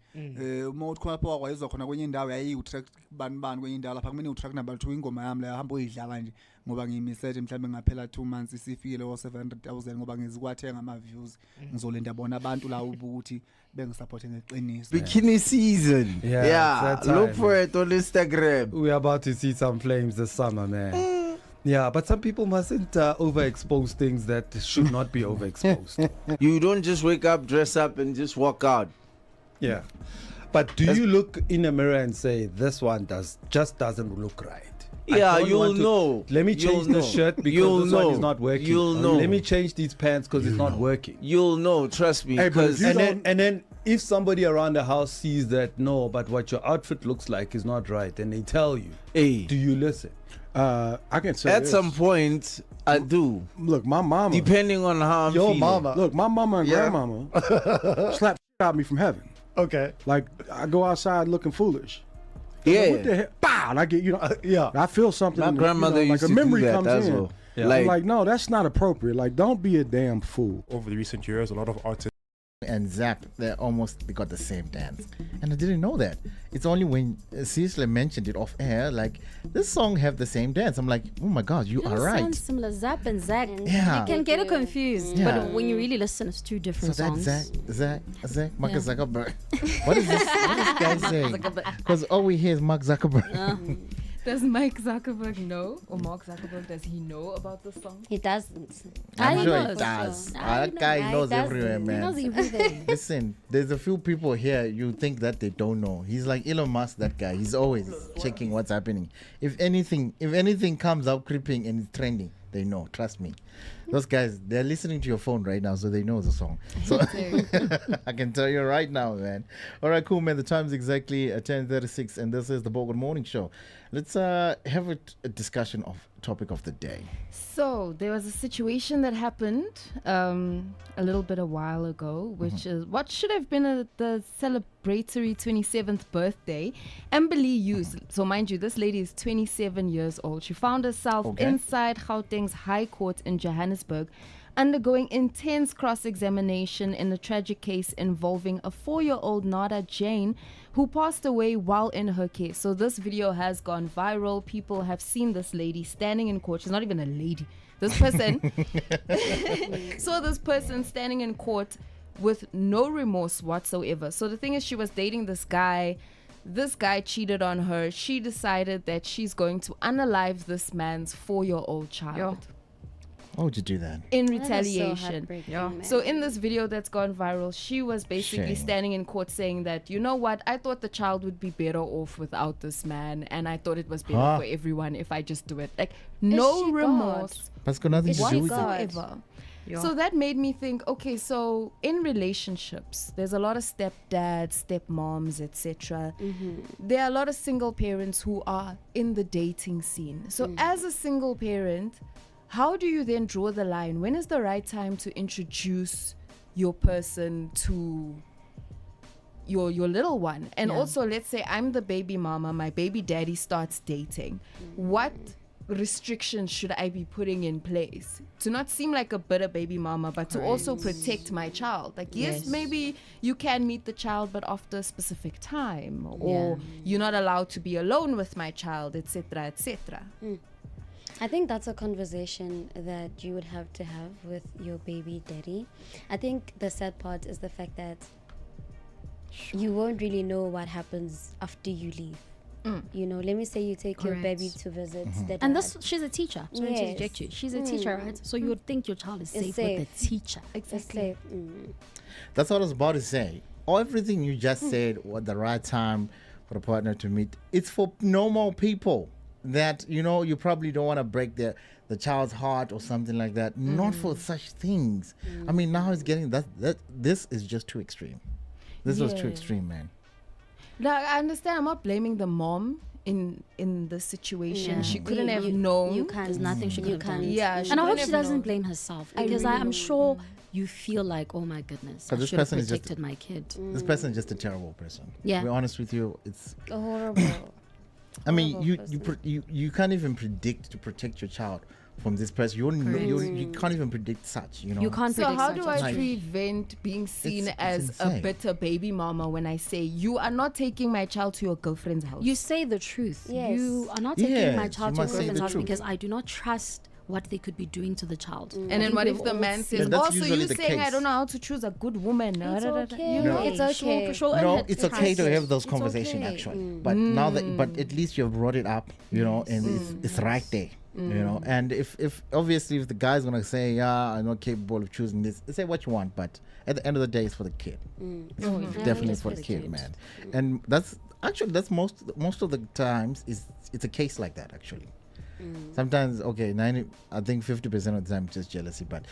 uma uthi khona pho kwayizwa khona kwenye indawo yayiyi-track bani kwenye indawo lapha kumele u-track number 2 ingoma yami leyo hamba uyidlala nje ngoba ngiyimisethe mhlawumbe ngaphela 2 months isifikile o700,000 ngoba ngizikwathenga ama-views ngizolinda bona abantu la ukuthi bengisupporte ngeqiniso. Bikini season. Yeah. Look for it on Instagram. We're about to see some flames this summer, man. Yeah, but some people mustn't overexpose things that should not be overexposed. You don't just wake up, dress up, and just walk out. Yeah. But do you look in a mirror and say, this one just doesn't look right? Yeah, you'll know. Let me change the shirt because this one is not working. You'll know. Let me change these pants because it's not working. You'll know, trust me. And then if somebody around the house sees that, no, but what your outfit looks like is not right, and they tell you, hey, do you listen? I can say at this. some point I do. Look, my mama, depending on how I'm your feeling. mama. Look, my mama and Yeah. grandmama slap out me from heaven. Okay. Like I go outside looking foolish. Yeah. Like, what the hell? Bow! And I get, yeah. I feel something. My grandmother like used a to memory do that comes as in. well. Yeah. Like- I'm like, no, that's not appropriate. Like, don't be a damn fool. Over the recent years, a lot of artists and Zach, they got the same dance, and I didn't know that. It's only when Cecily mentioned it off air, like this song have the same dance. I'm like, oh my god, you are right. Sounds similar. Zap and Zach. Yeah. You can get it confused, Yeah. but when you really listen, it's two different So songs. that Zach, Mark Yeah. Zuckerberg. What is this? What is this guy saying? Because all we hear is Mark Zuckerberg. Does Mike Zuckerberg know, or Mark Zuckerberg, does he know about the song? He doesn't. I'm sure he does. That guy knows everywhere, man. He knows everything. Listen, there's a few people here you think that they don't know. He's like Elon Musk, that guy. He's always checking what's happening. If anything comes up creeping and it's trending, they know. Trust me. Those guys, they're listening to your phone right now, so they know the song. So I can tell you right now, man. All right, cool, man. The time's exactly 10:36, and this is the Bogart Morning Show. Let's have a discussion of topic of the day. So there was a situation that happened a little bit a while ago, which is what should have been the celebratory 27th birthday. Amberly used. So mind you, this lady is 27 years old. She found herself inside Gauteng's High Court in Johannesburg, undergoing intense cross-examination in a tragic case involving a 4-year-old Nada Jane who passed away while in her care. So this video has gone viral. People have seen this lady standing in court. She's not even a lady. This person saw this person standing in court with no remorse whatsoever. So the thing is, she was dating this guy. This guy cheated on her. She decided that she's going to unalive this man's 4-year-old child. Why would you do that? In That is so retaliation. heartbreaking, man. So in this video that's gone viral, she was basically Shame. standing in court saying that, you know what, I thought the child would be better off without this man, and I thought it was better Huh? for everyone if I just do it. Like, no she remorse But it's got nothing to do with it. whatsoever. So that made me think, okay, so in relationships, there's a lot of stepdads, stepmoms, etc. There are a lot of single parents who are in the dating scene. So as a single parent, how do you then draw the line? When is the right time to introduce your person to your little one? And also, let's say I'm the baby mama, my baby daddy starts dating. What restrictions should I be putting in place to not seem like a bitter baby mama, but to also protect my child? Like, yes, maybe you can meet the child, but after a specific time, or you're not allowed to be alone with my child, etc., etc. I think that's a conversation that you would have to have with your baby daddy. I think the sad part is the fact that you won't really know what happens after you leave. You know, let me say you take your baby to visit the And dad. she's a teacher. Sorry to interject you. She's a teacher, right? So you would think your child is safe with the teacher. Exactly. That's what I was about to say. Everything you just said, what the right time for the partner to meet, it's for normal people that, you know, you probably don't want to break the child's heart or something like that. Not for such things. I mean, now it's getting that this is just too extreme. This was too extreme, man. Like, I understand. I'm not blaming the mom in the situation. Yeah. She couldn't have known. You can't. There's nothing she could have done. Yeah, And I hope couldn't she have doesn't known. blame herself, I because really I'm hope. sure you feel like, oh my goodness, I This should have person is just protected my kid. This person is just a terrible person. Yeah. To be honest with you, it's Horrible. I mean, you can't even predict to protect your child from this person. You can't even predict such. You know. You can't So predict how such do a I thing. prevent being seen It's as a insane. bitter baby mama when I say you are not taking my child to your girlfriend's house? You say the truth. Yes. You are not taking my Yes, child you to a must say girlfriend's the house truth. because I do not trust what they could be doing to the child. and then what if the man says, Yeah, that's "Oh, so usually you the saying I case. don't know how to choose a good woman?" It's okay. You No. know, It's okay. For sure, No, it it's had okay to prices. have those It's conversations okay. actually, but now that at least you've brought it up, you know, and it's right there, you know. And if obviously if the guy's gonna say, yeah, I'm not capable of choosing this, say what you want, but at the end of the day, it's for the kid. It's definitely for the kid, man. And that's most of the times it's a case like that actually. Sometimes, okay, I think 50% of the time it's just jealousy, but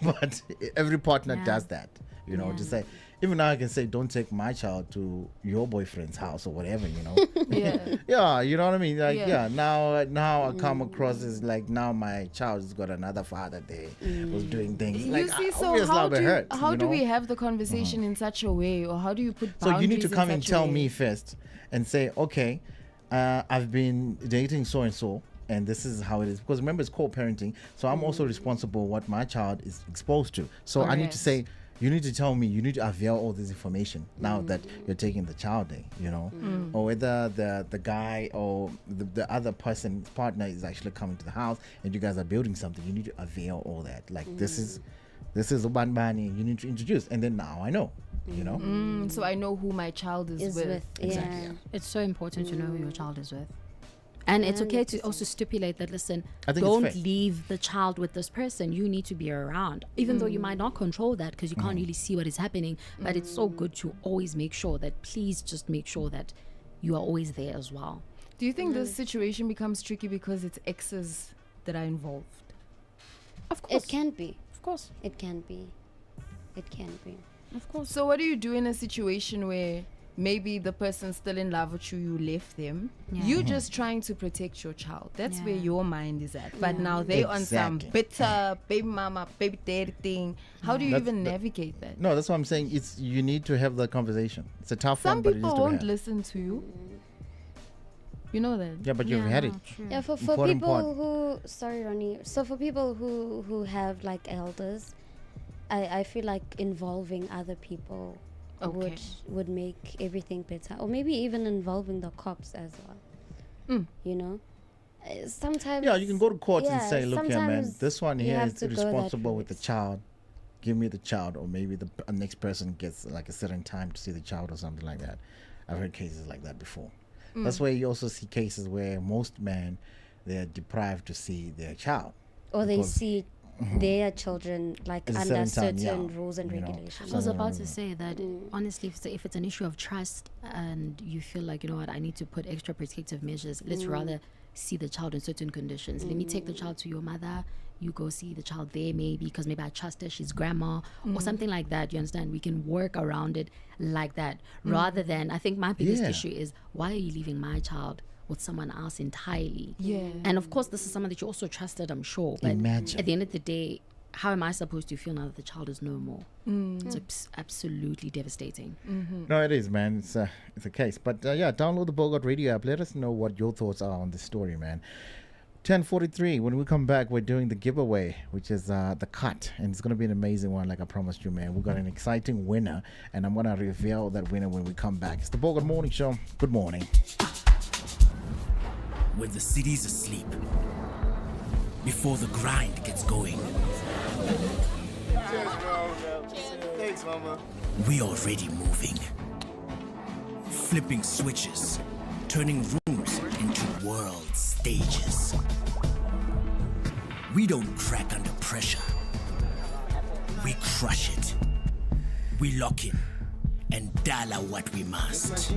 but every partner does that, you know, to say, Even now I can say, don't take my child to your boyfriend's house or whatever, you know. Yeah. Yeah, you know what I mean? Like, Yeah. now I come across as like, now my child has got another father there who's doing things. Like, You see, so obviously I'll be hurt, how you do know? we have the conversation in such a way, or how do you put So boundaries you need to come in and such a tell way? me first and say, okay, I've been dating so and so, and this is how it is. Because remember, it's co-parenting, so I'm also responsible what my child is exposed to. So I need to say, you need to tell me, you need to avail all this information now that you're taking the child there, you know, or whether the guy or the other person's partner is actually coming to the house and you guys are building something. You need to avail all that. Like this is Ubanbani, you need to introduce, and then now I know, you know. So I know who my child is with. Exactly. Yeah. It's so important to know who your child is with. And it's okay to also stipulate that, listen, I think don't it's fair. leave the child with this person. You need to be around. Even though you might not control that because you can't really see what is happening. But it's so good to always make sure that, please just make sure that you are always there as well. Do you think this situation becomes tricky because it's exes that are involved? Of course. It can be. Of course. It can be. It can be. Of course. So what do you do in a situation where maybe the person's still in love with you, you left them, you just trying to protect your child? That's where your mind is at. But now they on some bitter baby mama, baby daddy thing. How do you even navigate that? No, that's what I'm saying. It's you need to have the conversation. It's a tough one, Some but it people needs to be won't had. listen to you. You know that. Yeah, but you've had it. Yeah, for Important people part. who, sorry Ronnie, so for people who have like elders, I feel like involving other people would make everything better, or maybe even involving the cops as well. You know, sometimes Yeah, you can go to court and say, look here, man, sometimes this one you here have is to go that responsible with the child. Give me the child, or maybe the next person gets like a certain time to see the child or something like that. I've heard cases like that before. That's why you also see cases where most men, they're deprived to see their child. or they because- see their children like At a under certain time, certain yeah, rules and you know. regulations. I was about to say that honestly, if it's an issue of trust and you feel like, you know what, I need to put extra protective measures, let's rather see the child in certain conditions. Let me take the child to your mother. You go see the child there, maybe because maybe I trust her, she's grandma or something like that. You understand? We can work around it like that, rather than, I think my biggest issue is, why are you leaving my child with someone else entirely? Yeah. And of course, this is someone that you also trusted, I'm sure. But Imagine. at the end of the day, how am I supposed to feel now that the child is no more? It's absolutely devastating. No, it is, man. It's a case. But yeah, download the Bogart Radio app. Let us know what your thoughts are on this story, man. 10:43. When we come back, we're doing the giveaway, which is the cut, and it's gonna be an amazing one, like I promised you, man. We got an exciting winner, and I'm gonna reveal that winner when we come back. It's the Bogart Morning Show. Good morning. When the city's asleep, before the grind gets going, Thanks, mama. we already moving. Flipping switches, turning rooms into world stages. We don't crack under pressure. We crush it. We lock in and dollar what we must.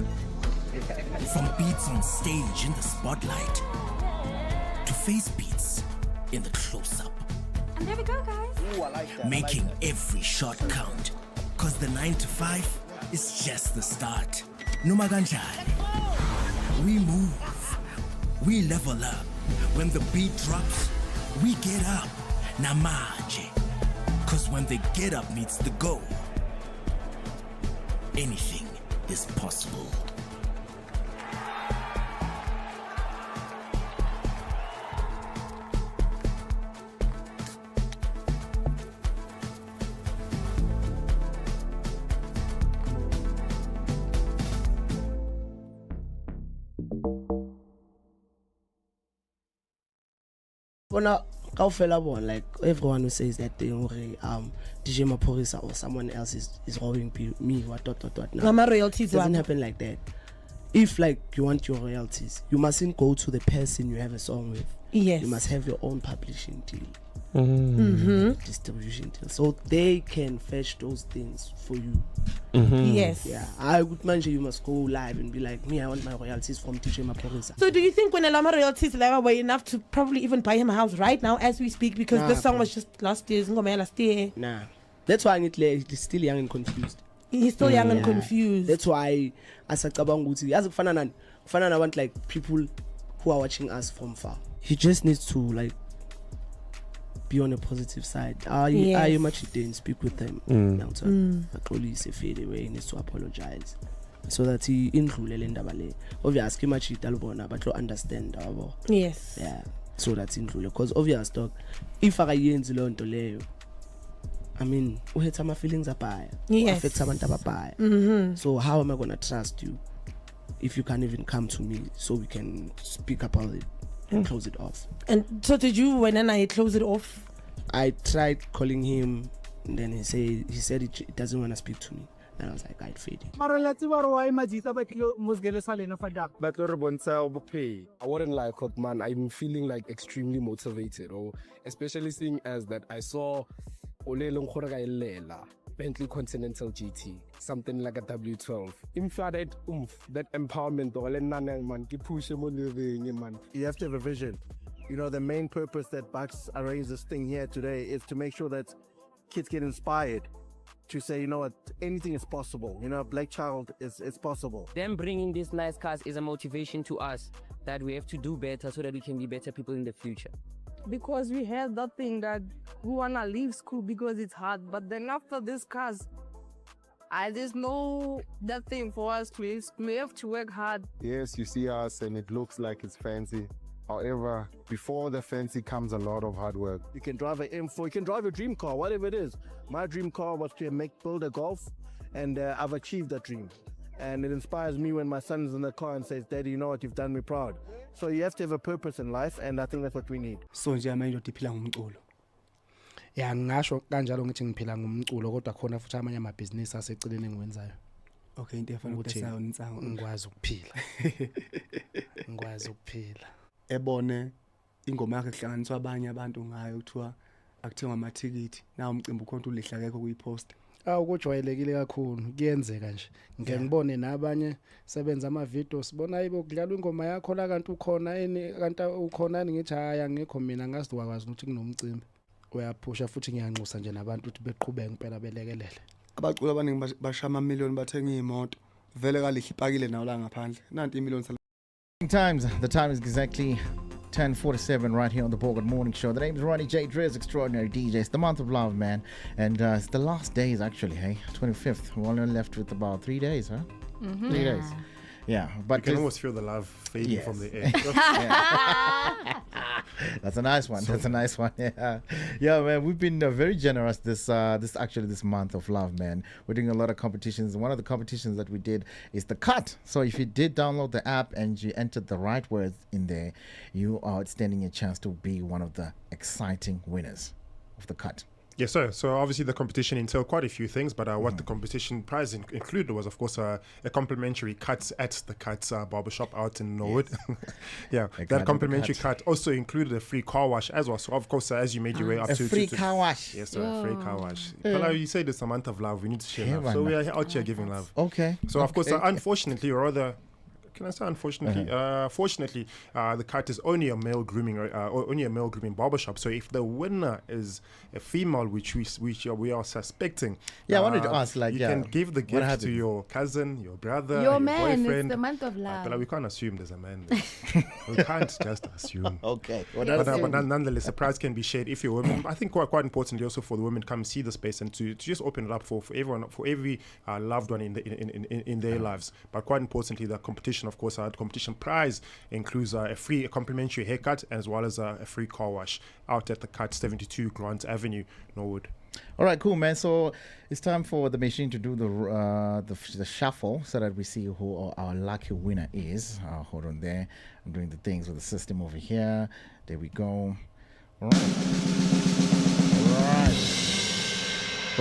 From beats on stage in the spotlight to face beats in the close-up. And there we go, guys. Ooh, I like that. Making every shot count. Cause the 9 to 5 is just the start. Numaganjani. We move. We level up. When the beat drops, we get up. Namaje. Cause when the get up meets the go, anything is possible. Bona kaofela bona, like everyone who says that thing or DJ Maporisa or someone else is robbing me what. No, Mama royalties it doesn't what? happen like that. If like you want your royalties, you mustn't go to the person you have a song with. Yes. You must have your own publishing deal. Distribution deal, so they can fetch those things for you. Yes. Yeah, I would mention you must go live and be like, me, I want my royalties from DJ Maporisa. So do you think when Lama royalties level were enough to probably even buy him a house right now as we speak, because Nah, this song bro. was just last year's Ngoma last year? Nah, that's why I need it's still young and confused. He's still young and confused. That's why asacabanga ukuthi yazi kufana nani? Kufana nabantu like people who are watching us from far. He just needs to like be on a positive side. Are you much didn't speak with them? Actually, fade away. He needs to apologize so that he indlulele indaba le. Obviously, much italbona, but to understand abo. Yes. Yeah. So that's indlule because obvious dog. If I yenzi lo nto leyo, I mean, uhetha my feelings apaya. Yes. Affect abantu abapaya. So how am I gonna trust you if you can't even come to me so we can speak about it and close it off? And so did you when I close it off? I tried calling him, and then he said he doesn't want to speak to me. And I was like, I'd fade it. I wouldn't like it, man. I'm feeling like extremely motivated, or especially seeing as that I saw Bentley Continental GT, something like a W12. That empowerment, man. You have to have a vision. You know, the main purpose that Bucks arranged this thing here today is to make sure that kids get inspired to say, you know what, anything is possible. You know, Black Child is possible. Them bringing these nice cars is a motivation to us that we have to do better so that we can be better people in the future. Because we had that thing that we wanna leave school because it's hard, but then after this cars, there's no that thing for us to use. We have to work hard. Yes, you see us and it looks like it's fancy. However, before the fancy comes a lot of hard work. You can drive an M4, you can drive a dream car, whatever it is. My dream car was to build a Golf, and I've achieved that dream. And it inspires me when my son's in the car and says, Daddy, you know what, you've done me proud. So you have to have a purpose in life, and I think that's what we need. So nje manje udiphila ngomculo. Ya ngisho kanjalo ngithi ngiphila ngomculo kodwa khona futhi amanye amabhizinisi aseceleni engiwenzayo. Okay, into efana ukuthesayo nsango ngikwazi ukuphila. Ngikwazi ukuphila. Ebone ingoma yakhe kuhlanganiswa abanye abantu ngayo kuthiwa akuthengwa amathikithi na umcimbi ukhona ulihla kekho kuyipost. Ukujwayelekile kakhulu kuyenzeka nje. Ngeke ngibone nabanye sebenza ama videos sibona ayibo kudlalwa ingoma yakho la kanti ukhona kanti ukhona ngithi haya ngekho mina ngazi wakwazi ukuthi kunomcimbi. Uyaphusha futhi ngiyanxusa nje nabantu ukuthi beqhubeke impela belekelele. Abacula abaningi bashama amamiliyoni bathenga imoto. Vele kalihle ipakile nawo la ngaphandle. Nanti imiliyoni The time is exactly 10:47 right here on the Bogart Morning Show. The name is Ronnie J. Driz, extraordinary DJ. It's the month of love, man. And it's the last days, actually, hey? 25th. We're only left with about 3 days, huh? 3 days. Yeah, but you can almost feel the love fading from the air. That's a nice one. That's a nice one. Yeah, man. We've been very generous this month of love, man. We're doing a lot of competitions. One of the competitions that we did is the cut. So if you did download the app and you entered the right words in there, you are standing a chance to be one of the exciting winners of the cut. Yes, sir. So obviously the competition entailed quite a few things, but what the competition prize included was, of course, a complimentary cut at the Cut barbershop out in Norwood. Yes. That complimentary cut also included a free car wash as well. So of course, as you made your way up to free car wash. Yes, sir. A free car wash. Pala, you said it's a month of love. We need to share love. So we are out here giving love. Okay. So of course, unfortunately, or rather, can I say unfortunately? Fortunately, the Cut is only a male grooming barbershop. So if the winner is a female, which we are suspecting, I wanted to ask, you can give the gift to your cousin, your brother, your man. boyfriend. It's the month of love. But we can't assume there's a man there. We can't just assume. Okay. But nonetheless, the prize can be shared if you're a woman. I think quite importantly also for the women come see the space and to just open it up for everyone, for every loved one in their lives. But quite importantly, the competition. Of course, our competition prize includes a complimentary haircut as well as a free car wash out at the Cut, 72 Grant Avenue, Norwood. All right, cool, man. So it's time for the machine to do the shuffle so that we see who our lucky winner is. Hold on there. I'm doing the things with the system over here. There we go. All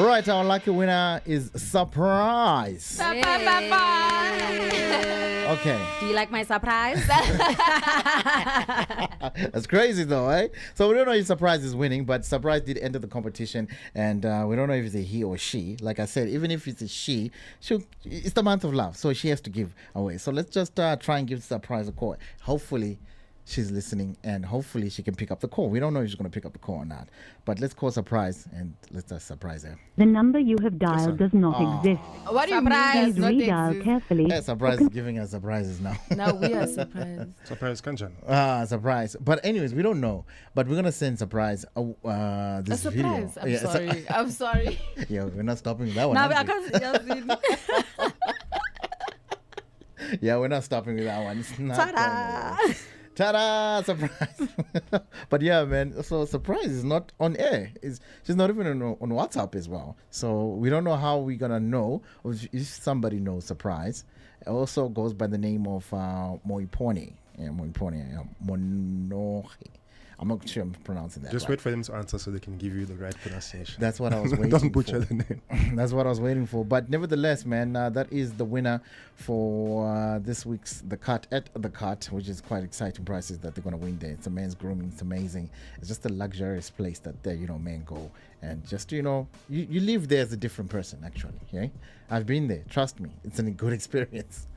right, our lucky winner is Surprise. Okay. Do you like my surprise? That's crazy though, eh? So we don't know if Surprise is winning, but Surprise did enter the competition, and we don't know if it's a he or she. Like I said, even if it's a she, it's the month of love, so she has to give away. So let's just try and give Surprise a call. Hopefully she's listening, and hopefully she can pick up the call. We don't know if she's going to pick up the call or not, but let's call Surprise and let's just surprise her. The number you have dialed does not exist. What do you Please mean? redial carefully. Yeah, Surprise is giving us surprises now. Now we are surprised. Surprise Kanchan. Surprise. But anyways, we don't know. But we're going to send Surprise this A video. surprise. I'm sorry. I'm sorry. Yeah, we're not stopping with that one. Now are I we? can't. Yeah, we're not stopping with that one. It's not Ta-da! Ta-da! Surprise! But yeah, man. So Surprise is not on air. She's not even on WhatsApp as well. So we don't know how we're gonna know if somebody knows Surprise. It also goes by the name of Moipone. Yeah, Moipone. Monohi. I'm not sure I'm pronouncing that. Just right. wait for them to answer so they can give you the right pronunciation. That's what I was waiting Don't butcher for. the name. That's what I was waiting for. But nevertheless, man, that is the winner for this week's The Cut at The Cut, which is quite exciting prices that they're going to win there. It's a men's grooming. It's amazing. It's just a luxurious place that there, men go. And just, you live there as a different person, actually. Okay? I've been there. Trust me. It's a good experience,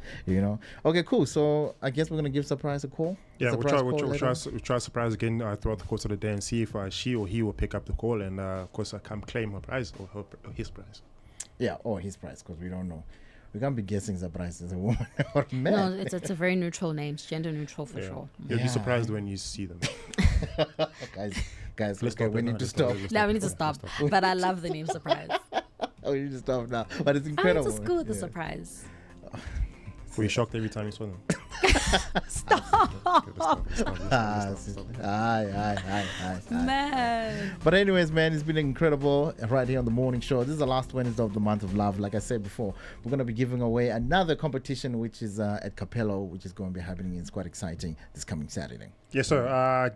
Okay, cool. So I guess we're going to give Surprise a call. Yeah, we'll try Surprise again throughout the course of the day and see if she or he will pick up the call and, of course, come claim her prize or his prize. Yeah, or his prize, because we don't know. We can't be guessing Surprise as a woman or a man. No, it's a very neutral name. It's gender neutral for sure. You'll be surprised when you see them. Guys, we need to stop. Now we need to stop. But I love the name Surprise. We need to stop now. But it's incredible. I went to school with the Surprise. Were you shocked every time you saw them? Stop. Man. But anyways, man, it's been incredible right here on the morning show. This is the last Wednesday of the month of love. Like I said before, we're going to be giving away another competition, which is at Cappello, which is going to be happening. It's quite exciting this coming Saturday. Yes, sir.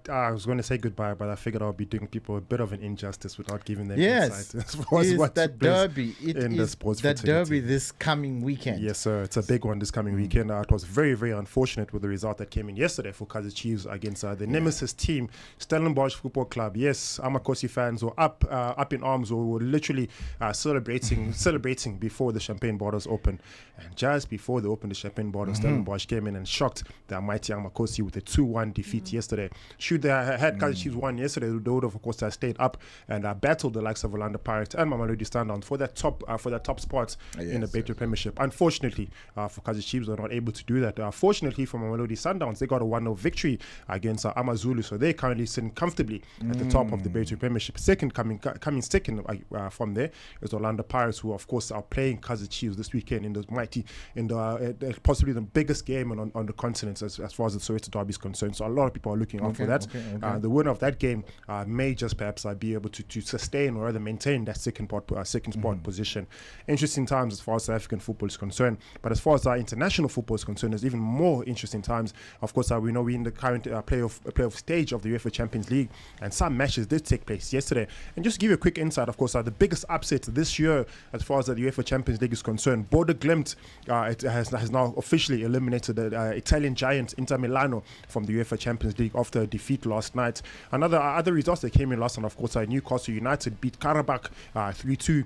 I was going to say goodbye, but I figured I'll be doing people a bit of an injustice without giving them insight as far as what that derby. It in is the sports that fraternity. derby this coming weekend. Yes, sir. It's a big one this coming weekend. It was very, very unfortunate with the result that came in yesterday for Kaizer Chiefs against the nemesis team, Stellenbosch Football Club. Yes, Amakosi fans were up in arms, or were literally celebrating before the champagne bottles opened. And just before they opened the champagne bottles, Stellenbosch came in and shocked the mighty Amakosi with a 2-1 defeat yesterday. Should they had Kaizer Chiefs won yesterday, they would have, of course, stayed up and battled the likes of Orlando Pirates and Mamelodi Sundowns for that top spot in the BABYG Premiership. Unfortunately, for Kaizer Chiefs, they're not able to do that. Fortunately for Mamelodi Sundowns, they got a 1-0 victory against AmaZulu, so they're currently sitting comfortably at the top of the BABYG Premiership. Coming second from there is Orlando Pirates, who of course are playing Kaizer Chiefs this weekend in the possibly the biggest game on the continent as far as the Soweto Derby is concerned. So a lot of people are looking out for that. The winner of that game may just perhaps be able to sustain or rather maintain that second spot position. Interesting times as far as South African football is concerned, but as far as our international football is concerned, there's even more interesting times. Of course, we know we're in the current playoff stage of the UEFA Champions League, and some matches did take place yesterday. And just to give you a quick insight, of course, the biggest upset this year as far as the UEFA Champions League is concerned, Bodo Glimt it has now officially eliminated the Italian giant Inter Milano from the UEFA Champions League after a defeat last night. Other results that came in last night, of course, Newcastle United beat Karabakh 3-2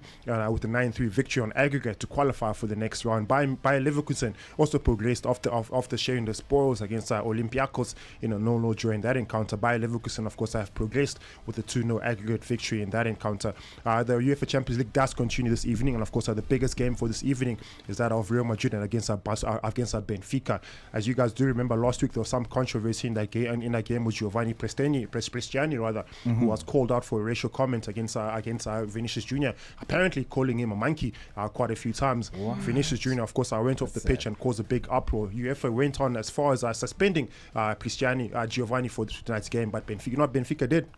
with a 9-3 victory on aggregate to qualify for the next round. Bayer Leverkusen also progressed after sharing the spoils against Olympiacos in a 0-0 during that encounter. Bayer Leverkusen, of course, have progressed with a 2-0 aggregate victory in that encounter. The UEFA Champions League does continue this evening, and of course, the biggest game for this evening is that of Real Madrid and against Benfica. As you guys do remember, last week there was some controversy in that game with Giovanni Prestiani, who was called out for a racial comment against Vinicius Jr., apparently calling him a monkey quite a few times. Vinicius Jr., of course, went off the pitch and caused a big uproar. UEFA went on as far as suspending Giovanni for tonight's game, but Benfica did.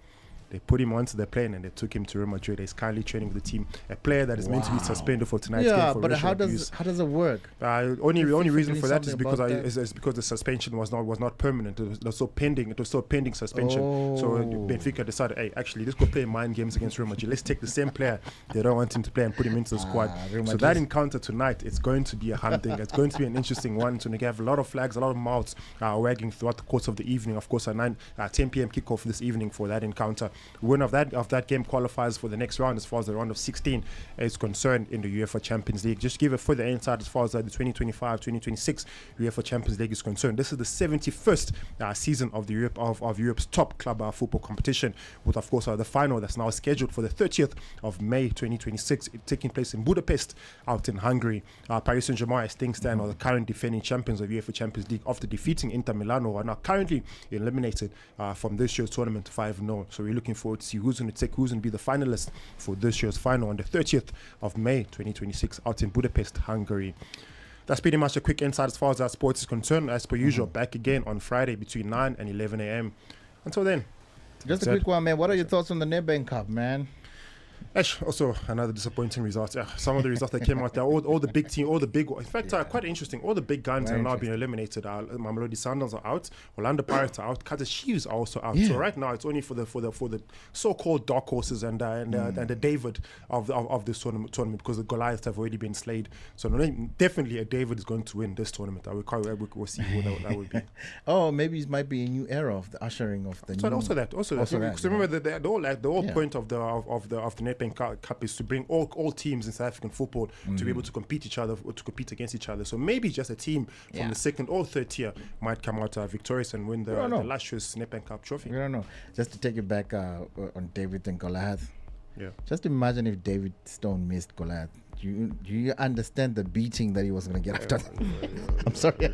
They put him onto the plane and they took him to Real Madrid. He's currently training with the team. A player that is meant to be suspended for tonight's game for racial abuse. How does it work? Only reason for that is because the suspension was not permanent. It was still pending. It was still pending suspension. So Benfica decided, hey, actually, let's go play mind games against Real Madrid. Let's take the same player they don't want him to play and put him into the squad. So that encounter tonight, it's going to be a hunting. It's going to be an interesting one. It's going to have a lot of flags, a lot of mouths wagging throughout the course of the evening. Of course, a 10 p.m. kickoff this evening for that encounter. Winner of that game qualifies for the next round as far as the round of 16 is concerned in the UEFA Champions League. Just to give a further insight as far as the 2025-2026 UEFA Champions League is concerned. This is the 71st season of the Europe's top club football competition, with of course the final that's now scheduled for the 30th of May 2026, taking place in Budapest, out in Hungary. Paris Saint-Germain, as things stand, are the current defending champions of UEFA Champions League after defeating Inter Milan, who are now currently eliminated from this year's tournament 5-0. So we're looking forward to see who's going to be the finalist for this year's final on the 30th of May 2026 out in Budapest, Hungary. That's pretty much a quick insight as far as our sports is concerned. As per usual, back again on Friday between 9 and 11 a.m. Until then. Just a quick one, man. What are your thoughts on the Nedbank Cup, man? Also another disappointing result. Some of the results that came out there, all the big team, in fact, quite interesting. All the big guns are now being eliminated. Mamelodi Sundowns are out, Orlando Pirates are out, Kaizer Chiefs are also out. So right now it's only for the so-called dark horses and the David of this tournament because the Goliaths have already been slayed. So definitely a David is going to win this tournament. We'll see who that would be. Oh, maybe it might be a new era of the ushering of the. So also that. Because remember the whole point of the Nedbank Cup is to bring all teams in South African football to be able to compete against each other. So maybe just a team from the second or third tier might come out victorious and win the illustrious Nedbank Cup trophy. We don't know. Just to take it back on David and Goliath. Yeah. Just imagine if David Stone missed Goliath. Do you understand the beating that he was going to get after that? I'm sorry.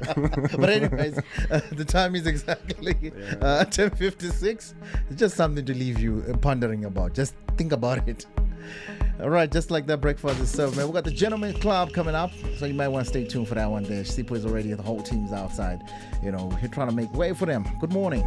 But anyways, the time is exactly 10:56. It's just something to leave you pondering about. Just think about it. All right, just like that, breakfast is served, man. We got the Gentlemen's Club coming up, so you might want to stay tuned for that one there. Sipo is already, the whole team's outside. We're trying to make way for them. Good morning.